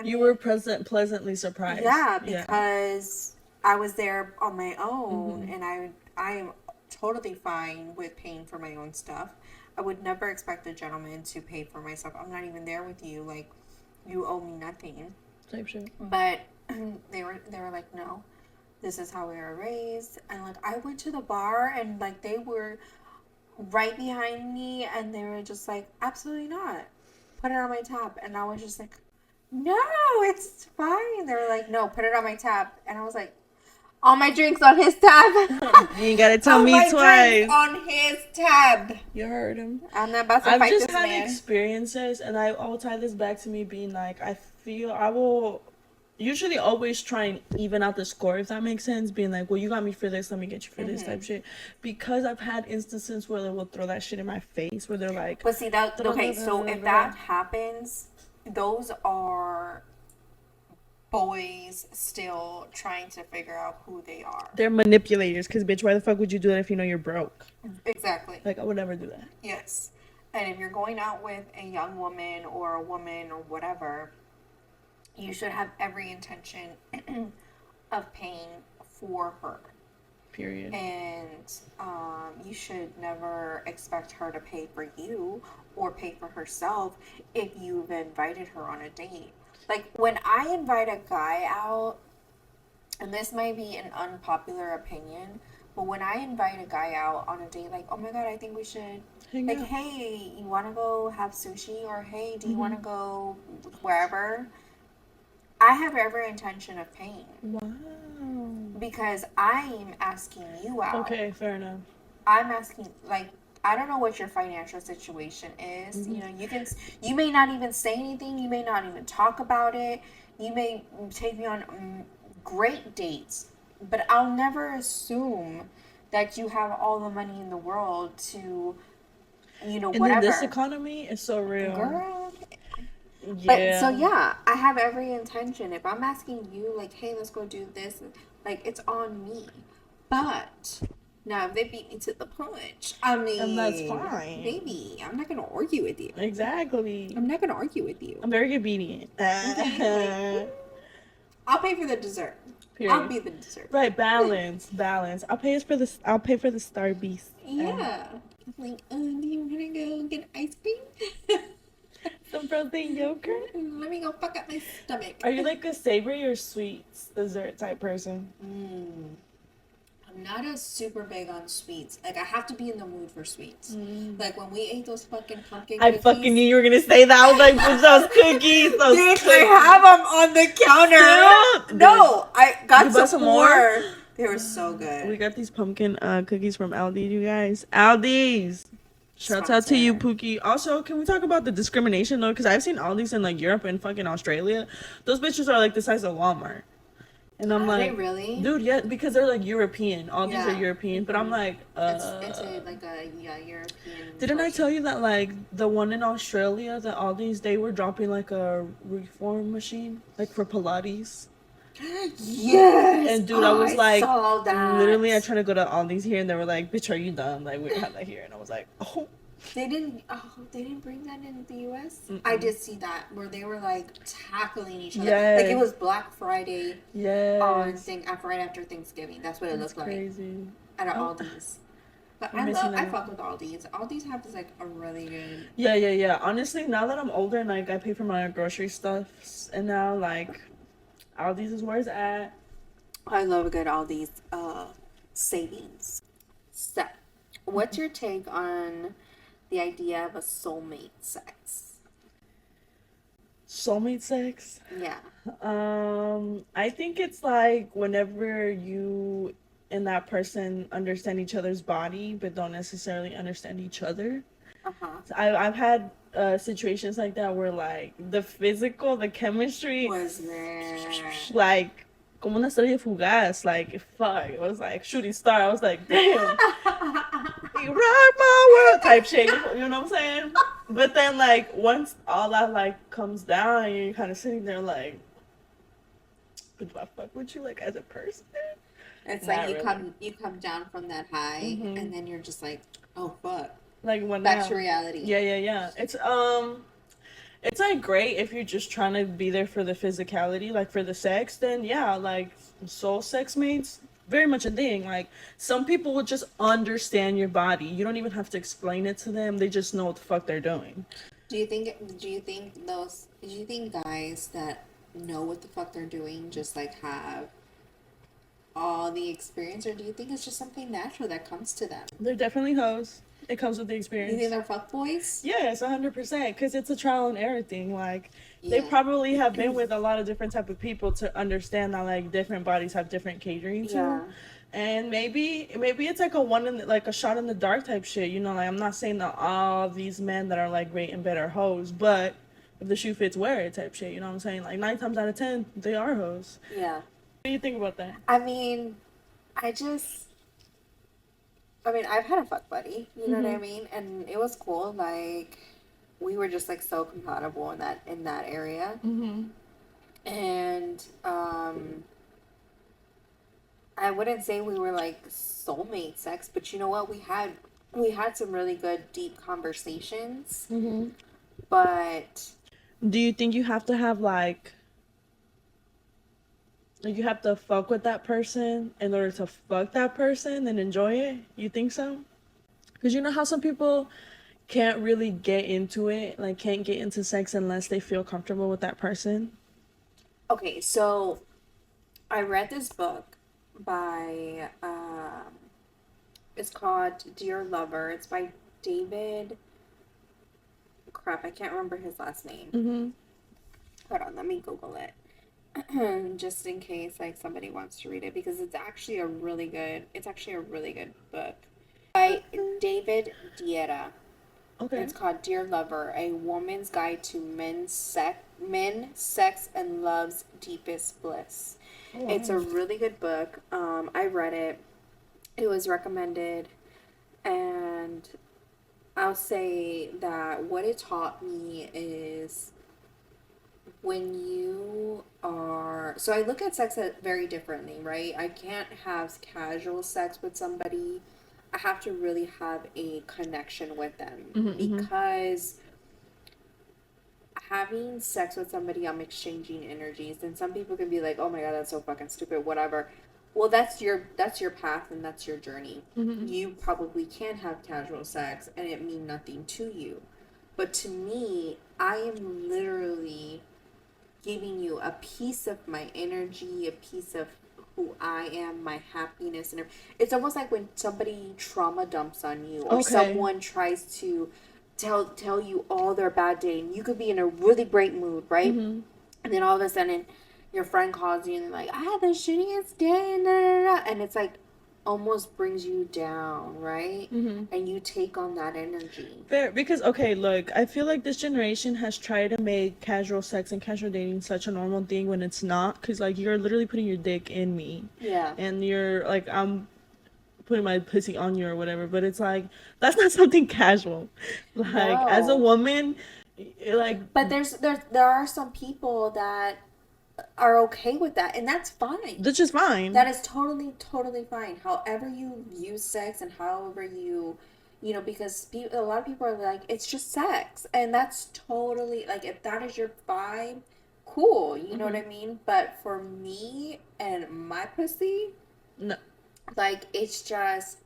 You were pleasantly surprised. Yeah, because I was there on my own, and I am totally fine with paying for my own stuff. I would never expect a gentleman to pay for my stuff. I'm not even there with you. Like, you owe me nothing. Type shit. But they were like, no, this is how we were raised. And like, I went to the bar, and like, they were right behind me, and they were just like, absolutely not. Put it on my tab. And I was just like, no, it's fine. They were like, no, put it on my tab. And I was like, all my drinks on his tab. You ain't gotta tell all me my twice. drinks on his tab. You heard him. I'm not about to I've fight just this had man. experiences, and I'll tie this back to me being like, I feel I will usually always try and even out the score, if that makes sense. Being like, well, you got me for this, let me get you for this type shit. Because I've had instances where they will throw that shit in my face, where they're like, But see, okay, so if that happens, those are boys still trying to figure out who they are. they're manipulators. Because bitch, why the fuck would you do that if you know you're broke? Exactly. Like, I would never do that. Yes. And if you're going out with a young woman or a woman or whatever, you should have every intention of paying for her. Period. And you should never expect her to pay for you or pay for herself if you've invited her on a date. Like when I invite a guy out, and this might be an unpopular opinion, but when I invite a guy out on a date, like, oh my god, I think we should, Hang like, out. hey, you want to go have sushi? Or hey, do you Mm-hmm. want to go wherever? I have every intention of paying Wow. because I'm asking you out. Okay, fair enough. I'm asking, like, I don't know what your financial situation is. You know, you may not even say anything. You may not even talk about it. You may take me on great dates, but I'll never assume that you have all the money in the world to, And then whatever. this economy is so real. Girl. Yeah. But so yeah, I have every intention. If I'm asking you, like, hey, let's go do this, like, it's on me. But now if they beat me to the punch, I mean, And that's fine. baby, I'm not gonna argue with you. Exactly. I'm not gonna argue with you. I'm very obedient. Okay. I'll pay for the dessert. Period. I'll be the dessert. Right, balance. I'll pay for the Star Beast. Yeah. I'm like, do you wanna go get ice cream? Some frozen yogurt. Let me go fuck up my stomach. Are you like a savory or sweet dessert type person? I'm not a super big on sweets. Like, I have to be in the mood for sweets. Like, when we ate those fucking pumpkin I cookies. fucking knew you were gonna say that. I was like, "Bitch, those cookies, those Bitch, cookies." I have them on the counter. Still? No, I You got bought some some more. more? They were so good. We got these pumpkin cookies from Aldi, you guys. Aldi's. Shouts out to you, Sponsor. Pookie. Also, can we talk about the discrimination though? Because I've seen Aldi's in like Europe and fucking Australia. Those bitches are like the size of Walmart. And I'm Are they like, really? dude, yeah, because they're like European. All these Yeah. are European. But I'm like, It's like a European. didn't I version. tell you that like the one in Australia, the Aldi's, they were dropping like a reform machine, like for Pilates. Yes. And dude, I was like, saw that. literally, I tried to go to Aldi's here, and they were like, "Bitch, are you dumb? Like, we don't have that here." And I was like, "Oh, They didn't bring that in the U.S. I did see that where they were like tackling each other. Like it Yes. was Black Friday on yes, right after Thanksgiving. That's what it that's looked like crazy." at Oh. Aldi's. But I'm I missing out. fuck with Aldi's. Aldi's have this like a really good. Yeah. Honestly, now that I'm older and like I pay for my grocery stuff, and now like Aldi's is where it's at. I love a good Aldi's savings. So, what's your take on the idea of a soulmate sex? Soulmate sex. Yeah. I think it's like whenever you and that person understand each other's body, but don't necessarily understand each other. Uh-huh. So I've had situations like that where like the physical, the chemistry, Was there? like como una estrella fugaz, like fuck, it was like shooting star. I was like, damn, you rock my world type shit. You know what I'm saying? But then like once all that like comes down, you're kind of sitting there like, but do I fuck with you like as a person? It's Not like really. you come down from that high and then you're just like, oh fuck. Like when Back now. to reality. Yeah. It's like great if you're just trying to be there for the physicality, like for the sex, then yeah, like soul sex mates, very much a thing. Like some people will just understand your body. You don't even have to explain it to them. They just know what the fuck they're doing. Do you think guys that know what the fuck they're doing just like have all the experience, or do you think it's just something natural that comes to them? They're definitely hoes. It comes with the You experience. think they're fuckboys? Yes, 100%. Because it's a trial and error thing. Like they Yeah. probably have been with a lot of different type of people to understand that like different bodies have different catering too. Yeah. And maybe it's like a one in the, like a shot in the dark type shit. You know, like I'm not saying that all these men that are like great and better hoes, but if the shoe fits, wear it type shit. You know what I'm saying? Like 9 times out of 10, they are hoes. Yeah. What do you think about that? I mean, I've had a fuck buddy, you know what I mean? And it was cool. Like, we were just like so compatible in that area. Mm-hmm. And I wouldn't say we were like soulmate sex, but you know what? We had some really good deep conversations. Mm-hmm. But Do you think you have to have like Like you have to fuck with that person in order to fuck that person and enjoy it. You think so? Because you know how some people can't really get into it, like can't get into sex unless they feel comfortable with that person. Okay, so I read this book by it's called Dear Lover. It's by David, crap, I can't remember his last name. Mm-hmm. Hold on, let me Google it. Just in case like somebody wants to read it because it's actually a really good book by David Dieta. Okay. It's called Dear Lover, A Woman's Guide to Men, Sex, and Love's Deepest Bliss. Oh, It's wow. a really good book. I read it. It was recommended, and I'll say that what it taught me is when you are, so I look at sex very differently, right? I can't have casual sex with somebody. I have to really have a connection with them Mm-hmm, mm-hmm. because having sex with somebody, I'm exchanging energies, and some people can be like, "Oh my god, that's so fucking stupid," whatever. Well, that's your path and that's your journey. Mm-hmm. You probably can have casual sex and it mean nothing to you. But to me, I am literally giving you a piece of my energy, a piece of who I am, my happiness, and it's almost like when somebody trauma dumps on you, or Okay. someone tries to tell you all their bad day, and you could be in a really great mood, right? Mm-hmm. And then all of a sudden, your friend calls you and they're like, "I had the shittiest day," and da, da, da, and it's like almost brings you down, right? Mm-hmm. And you take on that energy. Fair, because okay, look, I feel like this generation has tried to make casual sex and casual dating such a normal thing when it's not. Because like you're literally putting your dick in me, Yeah. and you're like I'm putting my pussy on you or whatever. But it's like that's not something casual. Like as a No. woman, like But there are some people that are okay with that, and that's fine. that's just That fine. is totally fine. However you use sex and however because a lot of people are like, it's just sex, and that's totally like if that is your vibe, cool. You know what Mm-hmm. I mean? But for me and my pussy, No, like it's just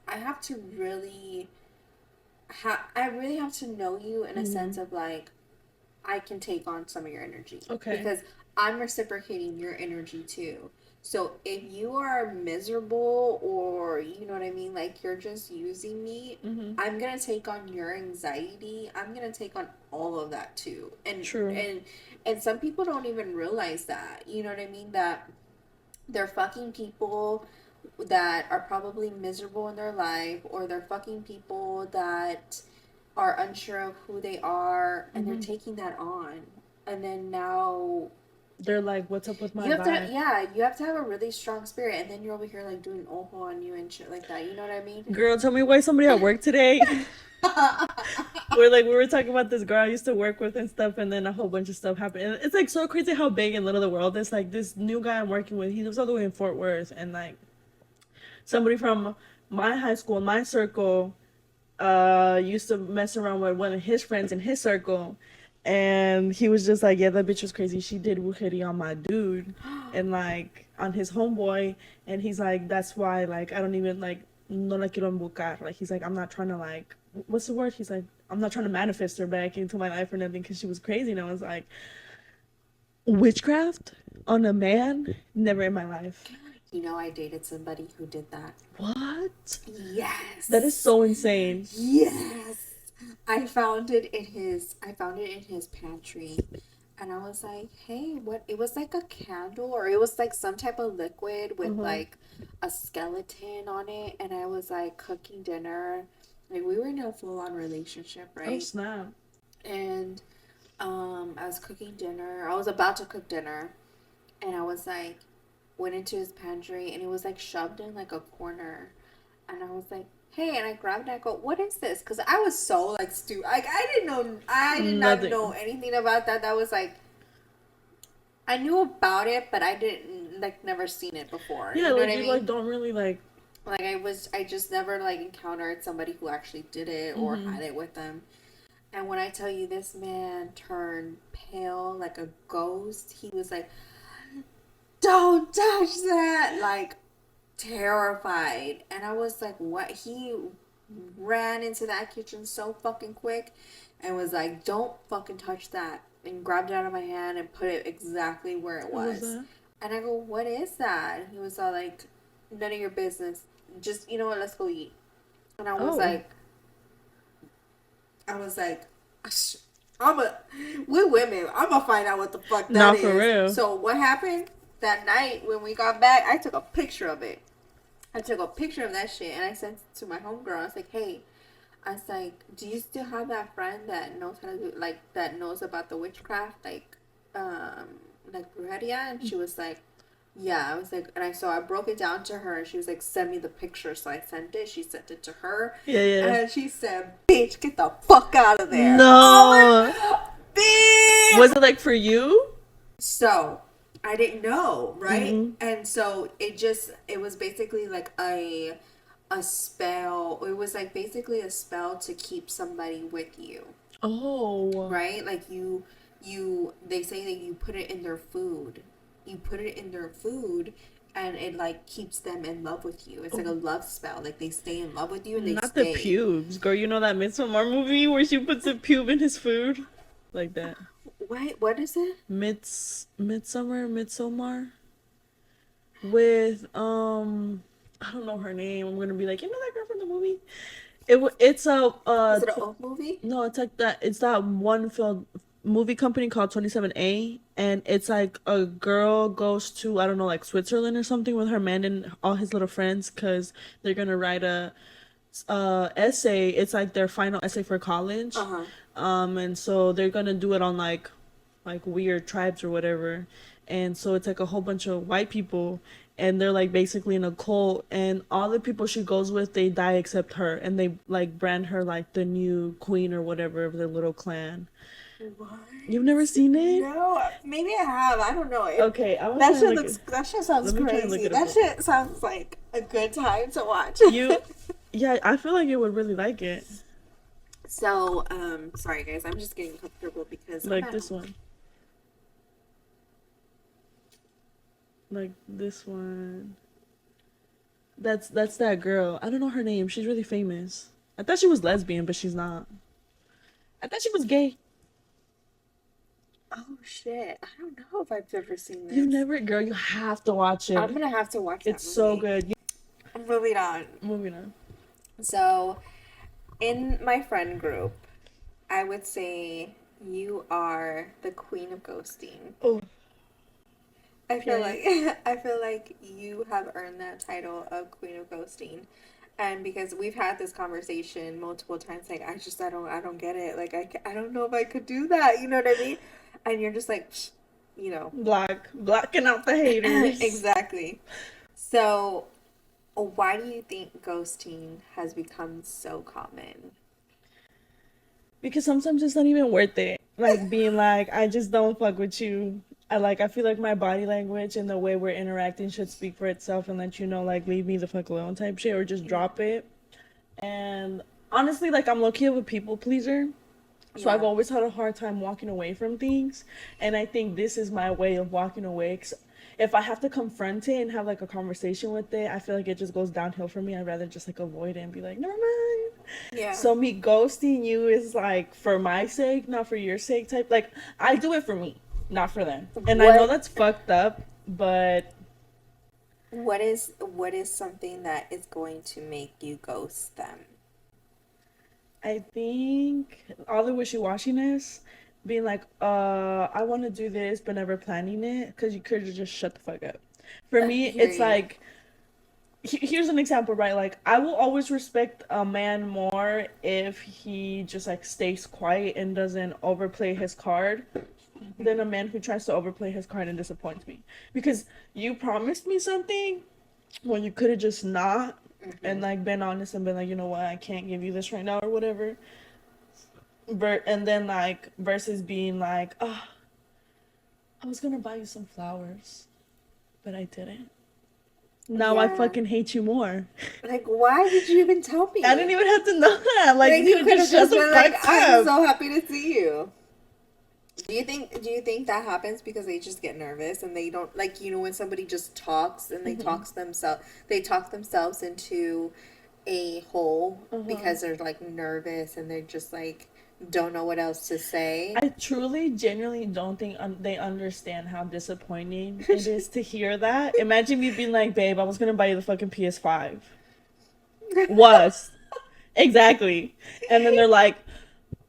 I really have to know you in a mm-hmm. sense of like I can take on some of your energy Okay. because I'm reciprocating your energy too. So if you are miserable or you know what I mean, like you're just using me, Mm-hmm. I'm gonna take on your anxiety. I'm gonna take on all of that too. And True. and and some people don't even realize that. You know what I mean? That they're fucking people that are probably miserable in their life, or they're fucking people that are unsure of who they are, and they're Mm-hmm. taking that on. And then now They're like, what's up with my vibe? you have to have a really strong spirit, and then you're over here like doing ojo on you and shit like that. You know what I mean? Girl, tell me why somebody at work today. Where like we were talking about this girl I used to work with and stuff, and then a whole bunch of stuff happened. And it's like so crazy how big and little the world is. Like this new guy I'm working with, he lives all the way in Fort Worth, and like somebody from my high school, my circle, used to mess around with one of his friends in his circle, and he was just like, yeah, that bitch was crazy. She did wucheri on my dude, and like on his homeboy, and he's like, that's why like I don't even like no la quiero embucar. Like he's like, I'm not trying to like what's the word? He's like, I'm not trying to manifest her back into my life or nothing because she was crazy. And I was like, witchcraft on a man? Never in my life. You know, I dated somebody who did that. What? That is Yes. so insane. Yes. I found it in his pantry. And I was like, "Hey, what?" It was like a candle or it was like some type of liquid with Uh-huh. like a skeleton on it, and I was like cooking dinner. Like we were in a full-on relationship, Oh right? snap. And I was cooking dinner. I was about to cook dinner, and I was like went into his pantry and it was like shoved in like a corner, and I was like, "Hey," and I grabbed it. I go, "What is this?" Because I was so like stupid. Like I did not know Nothing. anything about that. That was like I knew about it, but I didn't like never seen it before. Yeah, You know what like I you like mean? don't really like. Like I just never like encountered somebody who actually did it or Mm-hmm. had it with them. And when I tell you this man turned pale like a ghost, he was like, don't touch that, like terrified. And I was like, what? He ran into that kitchen so fucking quick and was like, don't fucking touch that, and grabbed it out of my hand and put it exactly where it What was was. that? And I go, what is that? And he was all like, none of your business. Just, you know what, let's go eat. And Oh. I was like, we're women. I'm gonna find out what the fuck that Nah, is. for real. So what happened that night when we got back? I took a picture of it. I took a picture of that shit and I sent it to my homegirl. I was like, hey, I was like, do you still have that friend that knows how to do, like, that knows about the witchcraft, like brujeria? And she was like, yeah. I was like, and I broke it down to her and she was like, send me the picture. So I sent it. She sent it to her. Yeah, yeah. And she said, bitch, get the fuck out of there. No. Bitch! Was it like for you? So I didn't know, right? Mhm. And so it was basically like a spell. It was like basically a spell to keep somebody with you, Oh. right? Like they say that you put it in their food. You put it in their food and it like keeps them in love with you. It's like a love spell. Like they stay in love with you and they Not stay. the pubes. Girl, you know that Midsommar movie where she puts a pube in his food? Like that. Wait, what is it? Midsommar? With, I don't know her name. I'm gonna be like, you know that girl from the movie? It's a, Is it an old movie? no, it's like that. It's that one movie company called 27A, and it's like a girl goes to, I don't know, like Switzerland or something with her man and all his little friends because they're gonna write a essay. It's like their final essay for college. Uh-huh. And so they're gonna do it on like weird tribes or whatever. And so it's like a whole bunch of white people and they're like basically in a cult and all the people she goes with they die except her and they like brand her like the new queen or whatever of their little clan. What? You've never seen it? No, maybe I have. I don't know. Okay, I was That trying to shit look looks. That shit sounds let me try and look crazy. it That up. shit sounds like a good time to watch. You yeah, I feel like you would really like it. So, sorry guys, I'm just getting comfortable because I'm Like at this home. one. Like this one. That's that girl. I don't know her name. She's really famous. I thought she was lesbian, but she's not. I thought she was gay. Oh shit! I don't know if I've ever seen this. You never, girl. You have to watch it. I'm gonna have to watch that It's so movie. good. Moving on. Moving on. So, in my friend group, I would say you are the queen of ghosting. Oh, I feel okay. like I feel like you have earned that title of Queen of Ghosting. And because we've had this conversation multiple times, like I don't get it. Like I don't know if I could do that. You know what I mean? And you're just like, "Psh," you know, Blocking out the haters. exactly. So, why do you think ghosting has become so common? Because sometimes it's not even worth it. Like being like, I just don't fuck with you. I feel like my body language and the way we're interacting should speak for itself and let you know like leave me the fuck alone type shit or just drop it. And honestly, like I'm low-key of a people pleaser. So I've Yeah. always had a hard time walking away from things. And I think this is my way of walking away. 'Cause if I have to confront it and have like a conversation with it, I feel like it just goes downhill for me. I'd rather just like avoid it and be like, never mind. Yeah. So me ghosting you is like for my sake, not for your sake type. Like I do it for me, not for them. And I know What that's fucked up, but what is something that is going to make you ghost them? I think all the wishy-washiness, being like, I want to do this, but never planning it, because you could just shut the fuck up. For I me, hear it's you. like, here's an example, right? Like, I will always respect a man more if he just like stays quiet and doesn't overplay his card than a man who tries to overplay his card and disappoints me. Because you promised me something when you could have just not and like been honest and been like, you know what, I can't give you this right now or whatever. And then like versus being like, oh, I was gonna buy you some flowers, but I didn't. Now I Yeah. fucking hate you more. Like, why did you even tell me? I didn't even have to know that. Like, Like, you you could could just have shut just the been like, fuck I'm up. so happy to see you. Do you think that happens because they just get nervous and they don't like when somebody just talks and they talk themselves into a hole Uh-huh. because they're like nervous and they're just like don't know what else to say. I truly, genuinely don't think they understand how disappointing it is to hear that. Imagine me being like, babe, I was gonna buy you the fucking PS5. Was. Exactly. And then they're like,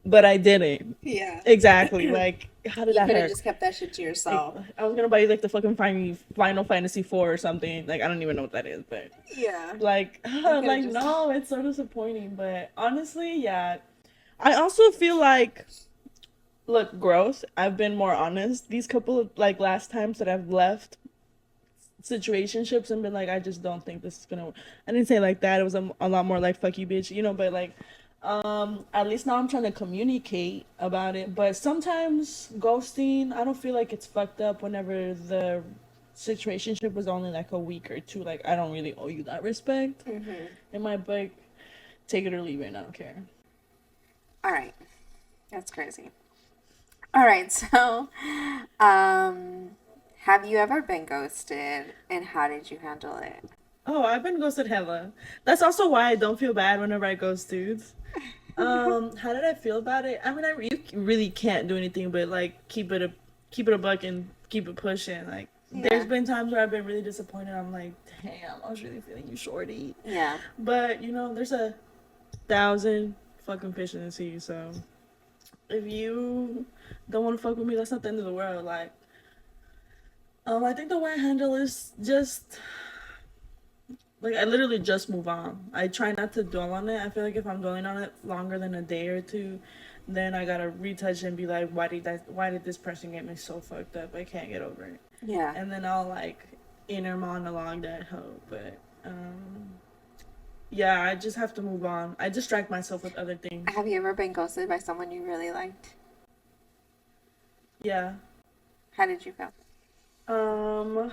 but I didn't. Yeah. Exactly. Like, how did You that could have hurt? just kept that shit to Like, yourself. I was gonna buy you like the fucking Final Fantasy 4 or something. Like, I don't even know what that is, but Yeah. like, You could have like just no, it's so disappointing. But honestly, yeah, I also feel like, look, growth. I've been more honest these couple of like last times that I've left situationships and been like, I just don't think this is gonna. I didn't say like that. It was a lot more like fuck you, bitch. You know, but like, at least now I'm trying to communicate about it. But sometimes ghosting, I don't feel like it's fucked up whenever the situationship was only like a week or two. Like, I don't really owe you that respect. Mhm. In my book, take it or leave it. I don't care. All right. That's crazy. All right. So, um have you ever been ghosted and how did you handle it? Oh, I've been ghosted hella. That's also why I don't feel bad whenever I ghost dudes. How did I feel about it? I mean, you really can't do anything but like keep it a buck and keep it pushing. Like, there's Yeah. been times where I've been really disappointed. I'm like, damn, I was really feeling you, shorty. Yeah. But you know, there's a thousand fucking fish in the sea. So if you don't want to fuck with me, that's not the end of the world. Like, I think the way I handle is just like, I literally just move on. I try not to dwell on it. I feel like if I'm dwelling on it longer than a day or two, then I gotta retouch and be like, why did this person get me so fucked up? I can't get over it. Yeah. And then I'll like inner monologue that hoe. But yeah, I just have to move on. I distract myself with other things. Have you ever been ghosted by someone you really liked? Yeah. How did you feel? Um,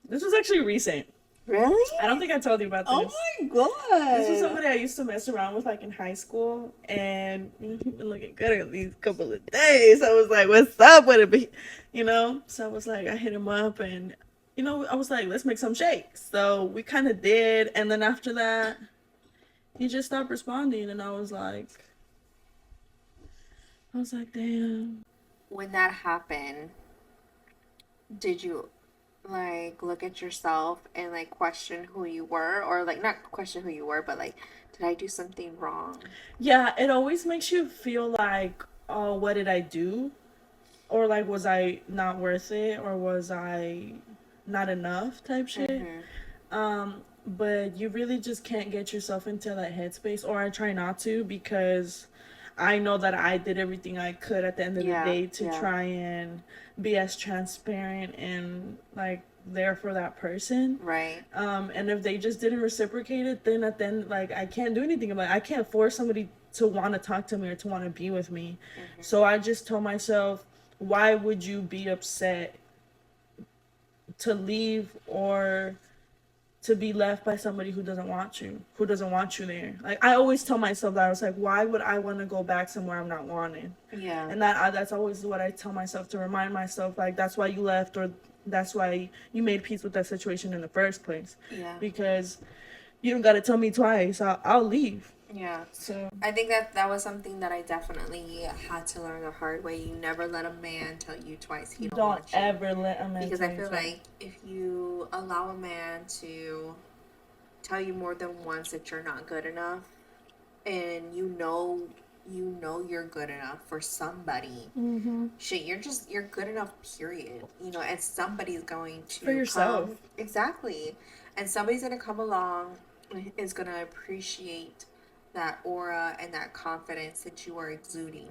this was actually recent. Really? I don't think I told you about Oh this. my This was god. somebody I used to mess around with like in high school, and he's been looking good in these couple of days. I was like, "What's up with it?" But, so I was like, I hit him up, and I was like, "Let's make some shakes." So we kind of did, and then after that, he just stopped responding, and I was like, "Damn." When that happened, did you like look at yourself and like question who you were or like not question who you were but like did I do something wrong? Yeah, it always makes you feel like, "Oh, what did I do?" Or like, was I not worth it, or was I not enough type shit. Mhm. But you really just can't get yourself into that headspace, or I try not to, because I know that I did everything I could at the end of the Yeah, day to yeah. try and be as transparent and like there for that person. Right. And if they just didn't reciprocate it, then at the end, like, I can't do anything about it. I can't force somebody to want to talk to me or to want to be with me. Mhm. So I just told myself, why would you be upset to leave or to be left by somebody who doesn't want you there? Like, I always tell myself that. I was like, why would I want to go back somewhere I'm not wanted? Yeah. And that's always what I tell myself, to remind myself, like, that's why you left, or that's why you made peace with that situation in the first place. Yeah. Because you don't got to tell me twice. I'll leave. Yeah. So I think that was something that I definitely had to learn the hard way. You never let a man tell you twice he don't don't want you. ever let a man Because tell I you feel twice. like if you allow a man to tell you more than once that you're not good enough and you're good enough for somebody, Mm-hmm. shit, you're good enough, period. And somebody's going to For yourself. come. Exactly. And somebody's gonna come along and is gonna appreciate that aura and that confidence that you are exuding.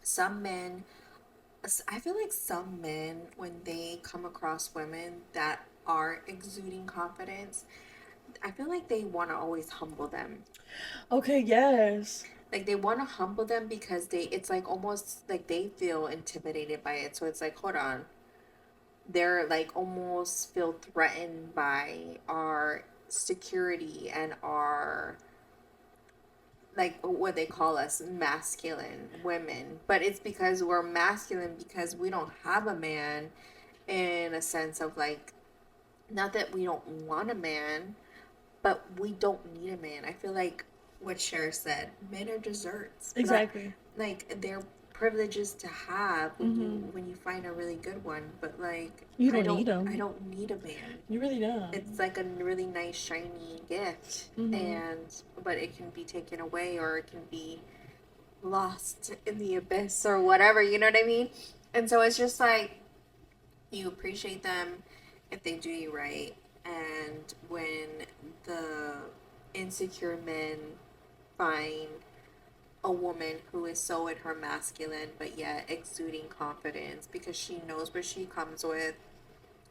Some men, I feel like some men, when they come across women that are exuding confidence, I feel like they want to always humble them. Okay, yes. Like they want to humble them because it's like almost like they feel intimidated by it. So it's like, hold on. They're like almost feel threatened by our security and our like what they call us, masculine women, but it's because we're masculine because we don't have a man, in a sense of like, not that we don't want a man, but we don't need a man. I feel like what Cher said, men are desserts. Exactly. Like they're privileges to have when you find a really good one, but like You don't need 'em. I don't need a man. You really don't. It's like a really nice shiny gift, and but it can be taken away or it can be lost in the abyss or whatever, you know what I mean? And so it's just like you appreciate them if they do you right, and when the insecure men find a woman who is so in her masculine but yet exuding confidence because she knows what she comes with,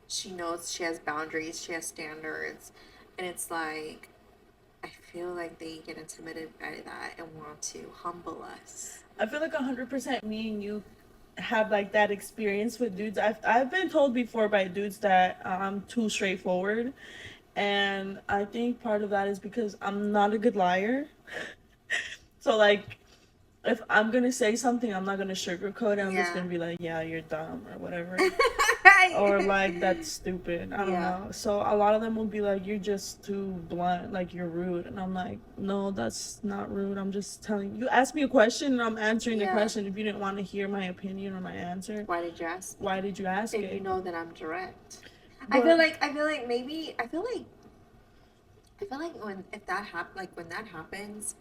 she knows she has boundaries, she has standards, and it's like I feel like they get intimidated by that and want to humble us. I feel like 100% me and you have like that experience with dudes. I've been told before by dudes that I'm too straightforward, and I think part of that is because I'm not a good liar. So like, if I'm gonna say something, I'm not gonna sugarcoat it. I'm just Yeah. gonna be like, yeah, you're dumb or whatever. Or like, that's stupid. I don't Yeah. know. So a lot of them will be like, you're just too blunt, like you're rude. And I'm like, no, that's not rude. I'm just telling you. Ask me a question and I'm answering the Yeah. question. If you didn't want to hear my opinion or my answer, Why did you ask? why did you ask If it? you know that I'm direct. But- I feel like maybe I feel like when if that like when that happens,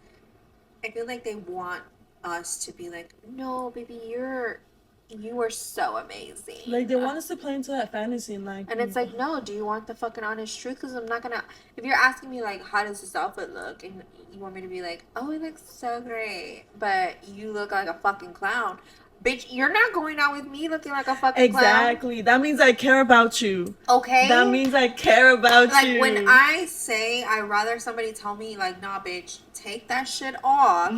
I feel like they want us to be like, no, baby, you are so amazing. Like they want us to play into that fantasy and like. And it's like, no, do you want the fucking honest truth? Because I'm not gonna. If you're asking me like, how does this outfit look, and you want me to be like, oh, it looks so great, but you look like a fucking clown, bitch. You're not going out with me looking like a fucking Exactly. That means I care about you. clown. Okay. That means I care about like you. when I say I'd rather somebody tell me like, nah, bitch, take that shit off,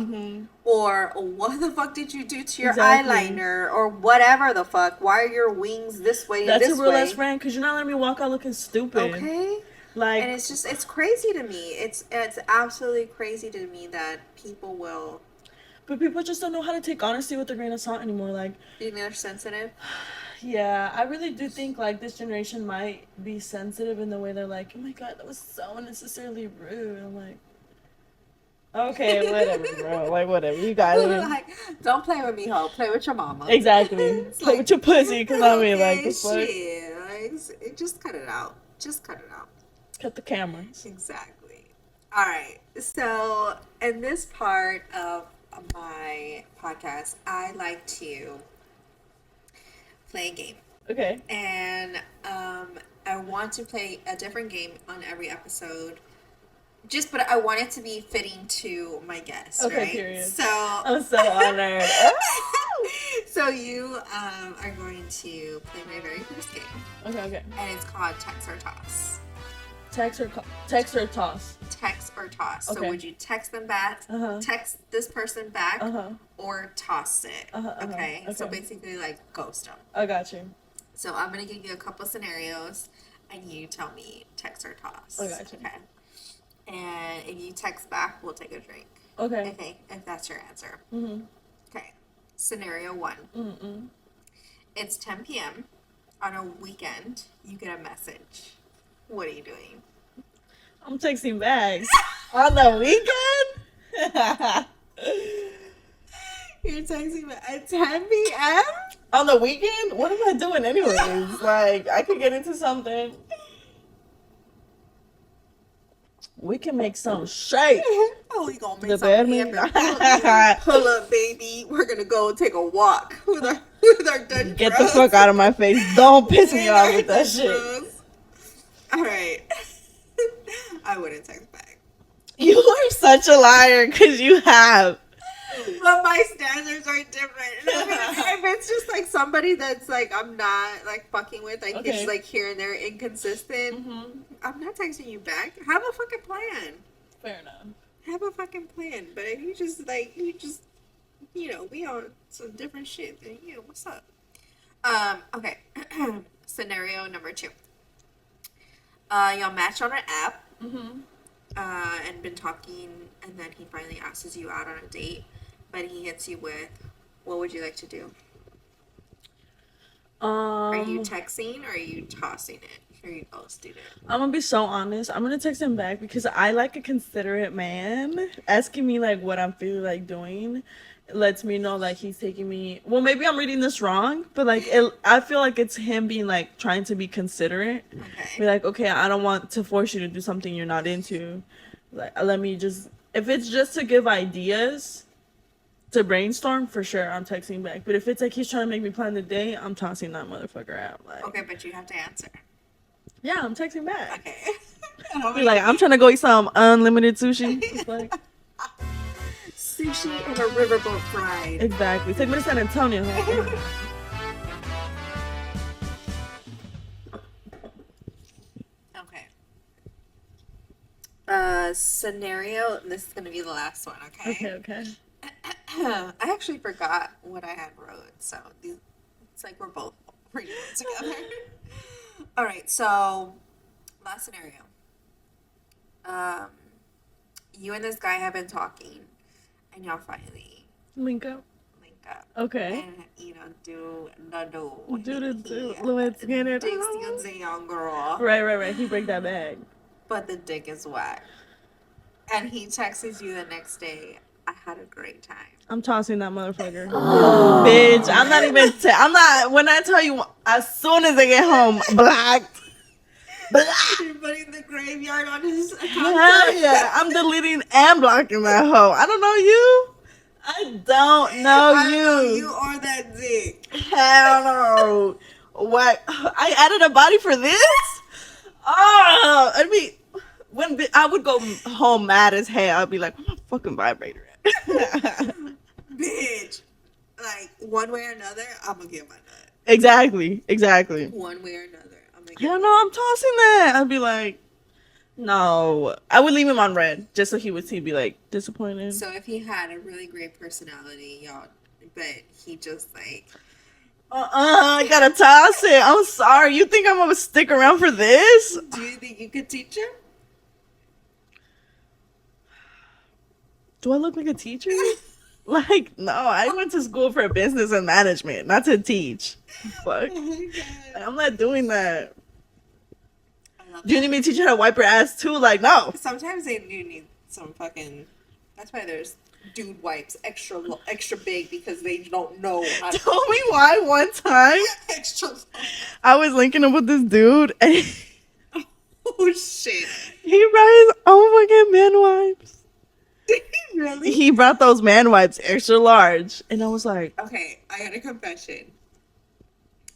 or what the fuck did you do to your Exactly. eyeliner, or whatever the fuck. Why are your wings this way That's and this a real way? ass friend because you're not letting me walk out looking stupid. Okay. Like, And it's just it's crazy to me. It's absolutely crazy to me that people will but people just don't know how to take honesty with a grain of salt anymore. Like, be more sensitive. yeah, I really do think like this generation might be sensitive in the way they're like, oh my god, that was so unnecessarily rude. I'm like, okay, whatever, bro. Like, whatever. You got it. Like, don't play with me, ho. Play with your mama. Exactly. It's Play like, with your pussy, because I mean, like, the fuck. shit. Like, just cut it out. Just cut it out. Cut the cameras. Exactly. All right. So, in this part of my podcast, I like to play a game. Okay. And I want to play a different game on every episode. But I want it to be fitting to my guests, Okay, right? period. So I'm so honored. so you are going to play my very first game, Okay. and it's called Text or Toss. Text or toss. Text or toss. Okay. So would you text them back, Uh-huh. text this person back, Uh-huh. or toss it? Okay. So Okay. basically, like ghost them. I got you. So I'm gonna give you a couple scenarios, and you tell me text or toss. I got you. Okay. And if you text back, we'll take a drink. Okay. Okay, if that's your answer. Mm-hmm. Okay. Scenario 1. Mm-mm. It's 10 p.m. on a weekend. You get a message. What are you doing? I'm texting back. On the weekend? You're texting back at 10 p.m.? On the weekend? What am I doing anyways? Like, I could get into something. We can make some shake. Oh, we gonna make The some badminton? hamburger. Pull up, baby. We're gonna go take a walk with our Dutch Get the bros. fuck out of my face. Don't piss me With off our with that Dutch shit. bros. All right. I wouldn't text back. You are such a liar because you have. But my standards are different. If it's just like somebody that's like I'm not like fucking with, like Okay. it's like here and there inconsistent, I'm not texting you back. Have a fucking plan. Fair enough. Have a fucking plan. But if you know, we on some different shit, then what's up? Okay. Scenario number 2. Y'all match on an app. and been talking, and then he finally asks you out on a date, but he hits you with, "What would you like to do?" Are you Um, texting or are you tossing it? Or are you ghosting it? I'm gonna be so honest. I'm gonna text him back because I like a considerate man. Asking me like what I'm feeling like doing lets me know like he's taking me. Well, maybe I'm reading this wrong, but like I feel like it's him being like trying to be considerate. Okay. Be like, okay, I don't want to force you to do something you're not into. Like, let me just. If it's just to give ideas, to brainstorm, for sure, I'm texting back. But if it's like he's trying to make me plan the day, I'm tossing that motherfucker out. Like, Okay, but you have to answer. yeah, I'm texting back. Okay. Be like, I'm trying to go eat some unlimited sushi. It's like, Sushi and a riverboat fried. exactly. Take me to San Antonio. Okay. Scenario. This is gonna be the last one. Okay. Okay, okay. I actually forgot what I had wrote, so it's like we're both reading it together. All right. So, last scenario. Um, you and this guy have been talking, and y'all finally Link up. link up. Okay. And do the do. Do the do. Let's get it Dick's on. the young girl, Right. He break that bag. but the dick is whack. And he texts you the next day. I had a great time. I'm tossing that motherfucker. Bitch, I'm not even. I'm not. When I tell you, as soon as I get home, blacked. You're putting the graveyard on his account. Hell yeah, I'm deleting and blocking that hoe. I don't know you. I don't know I you. know you are that dick. Hell no. What? I added a body for this? Oh, I mean, when I would go home mad as hell, I'd be like, where's my fucking vibrator at? Bitch. Like, one way or another, I'm gonna get my nut. Exactly. One way or another, I'm gonna get Hell no, I'm tossing that. I'd be like, no. I would leave him on red just so he'd be like disappointed. So if he had a really great personality, y'all, but he just like, I gotta toss it. I'm sorry. You think I'm gonna stick around for this? do you think you could teach him? Do I look like a teacher? Like, no, I went to school for business and management, not to teach. Fuck. Oh my god. I'm not doing that. I love Do you need me to teach you how to wipe your ass too? Like, no. Sometimes they do need some fucking. That's why there's dude wipes extra big because they don't know how to. Tell me why one time Extra. I was linking up with this dude and Oh shit! he brought his own fucking man wipes. Really? He brought those man wipes extra large. And I was like, Okay, I got a confession.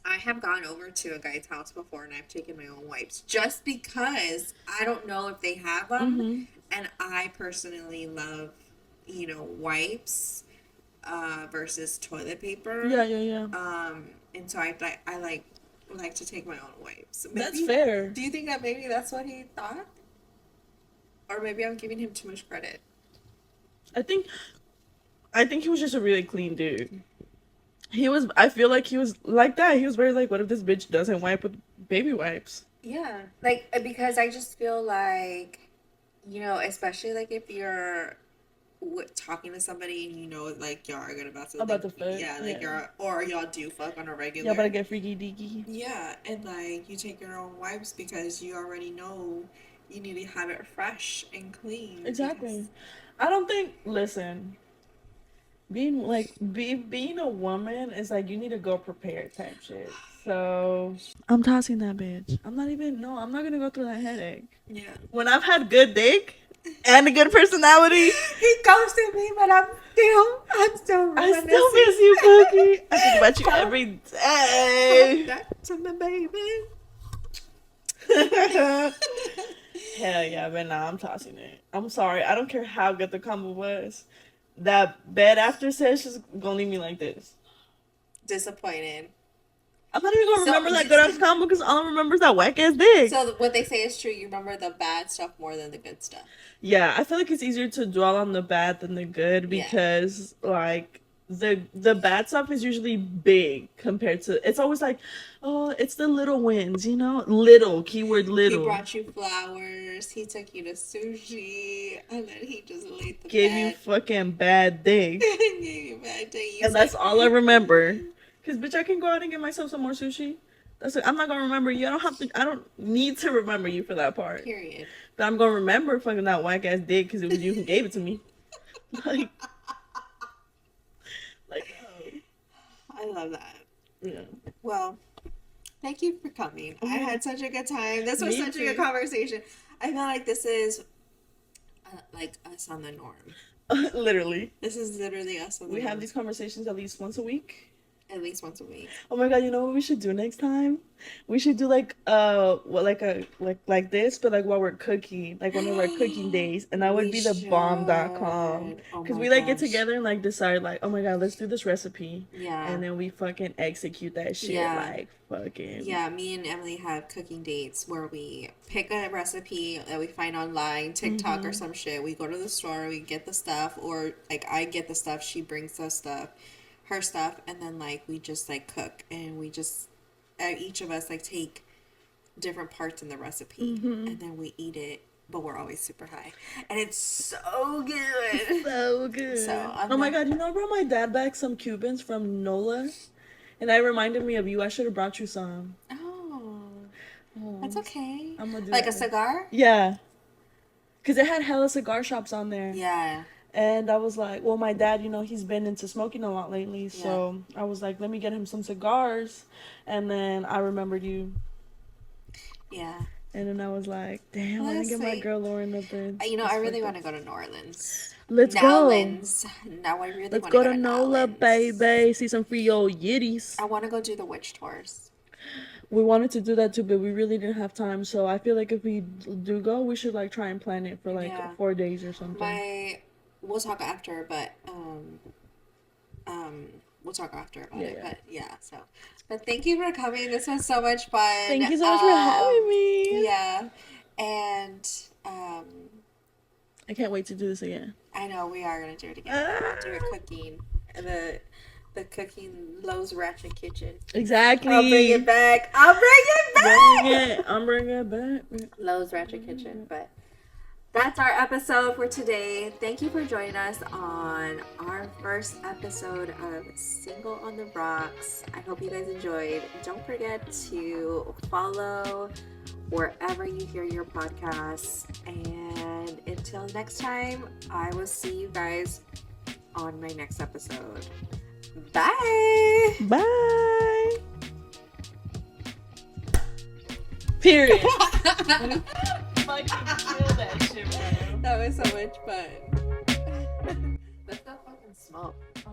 I have gone over to a guy's house before and I've taken my own wipes just because I don't know if they have them. Mhm. And I personally love, wipes versus toilet paper. yeah. And so I like to take my own wipes. That's Maybe- fair. Do you think that maybe that's what he thought? Or maybe I'm giving him too much credit. I think he was just a really clean dude. I feel like he was like that. He was very like, what if this bitch doesn't wipe with baby wipes? Yeah, like because I just feel like, especially like if you're talking to somebody and like y'all are gonna About to fuck, yeah, like yeah. y'all do fuck on a regular. Y'all better get freaky deaky. Yeah, and like you take your own wipes because you already know you need to have it fresh and clean. Exactly. I don't think. Listen, being a woman is like you need to go prepared type shit. So I'm tossing that bitch. I'm not gonna go through that headache. Yeah. When I've had good dick and a good personality, He ghosted me, but I'm still I still miss you, Cookie. I think about you every day. Back to my baby. Hell yeah, but nah, I'm tossing it. I'm sorry. I don't care how good the combo was. That bed after sesh is gonna leave me like this. Disappointed. I'm not even gonna So- remember that good ass combo because all I remember is that whack ass dick. So what they say is true. You remember the bad stuff more than the good stuff. Yeah, I feel like it's easier to dwell on the bad than the good Yeah. because like the bad stuff is usually big compared to. It's always like, oh, it's the little wins, you know, little keyword He little. brought you flowers. He took you to sushi, and then he just laid the Gave you bed. fucking bad dick, Gave you a bad day. You and that's all I remember. Cause bitch, I can go out and get myself some more sushi. That's it. I'm not gonna remember you. I don't have to. I don't need to remember you for that part. Period. But I'm gonna remember fucking that whack ass dick because it was you who gave it to me. Like, I love that. yeah. Well, thank you for coming. I had such a good time. This was Me such a too. good conversation. I feel like this is like us on the norm. Literally, This is literally us on the we norm. have these conversations at least once a week. At least once a week. Oh my god, you know what we should do next time? We should do like what like this, but like while we're cooking, like one of our cooking days, and that would We be the bomb.com. should. Oh Because my we like get gosh. together and like decide like, oh my god, let's do this recipe. Yeah. And then we fucking execute that shit Yeah. like fucking. Yeah, me and Emily have cooking dates where we pick a recipe that we find online, TikTok or some shit. We go to the store, we get the stuff, or like I get the stuff, she brings the stuff, her stuff, and then like we just like cook and we just each of us like take different parts in the recipe and then we eat it, but we're always super high. And it's so good. So good. So, I'm oh my not- god, you know I brought my dad back some Cubans from Nola. And that reminded me of you. I should have brought you some. Oh, Oh, that's okay. I'm gonna do Like that. a cigar? Yeah. Because it had hella cigar shops on there. Yeah. And I was like, well, my dad, you know, he's been into smoking a lot lately. So I was like, let me get him some cigars. And then I remembered you. Yeah. And then I was like, damn, I That's didn't get my sweet. girl Lauren up there. You know, I really want to go to New Orleans. Let's go. Nowlands. Now I really Let's want go to to NOLA, Nowlands. baby. See some free old yitties. I want to go do the witch tours. We wanted to do that too, but we really didn't have time. So I feel like if we do go, we should like try and plan it for like Yeah. 4 days or something. We'll talk after, but we'll talk after about it. Yeah. But yeah, so. But thank you for coming. This was so much fun. Thank you so much for having me. Yeah, and I can't wait to do this again. I know we are gonna do it again. Do it cooking. The cooking Lowe's Ratchet Kitchen. Exactly. I'll bring it back. I'll bring it back. Bring it. I'm bringing it back. Lowe's Ratchet Kitchen. But that's our episode for today. Thank you for joining us on our first episode of Single on the Rocks. I hope you guys enjoyed. Don't forget to follow wherever you hear your podcasts. And until next time, I will see you guys on my next episode. Bye. Bye. Period. Fucking kill that shit, bro. That was so much fun. Let's go fucking smoke. Oh,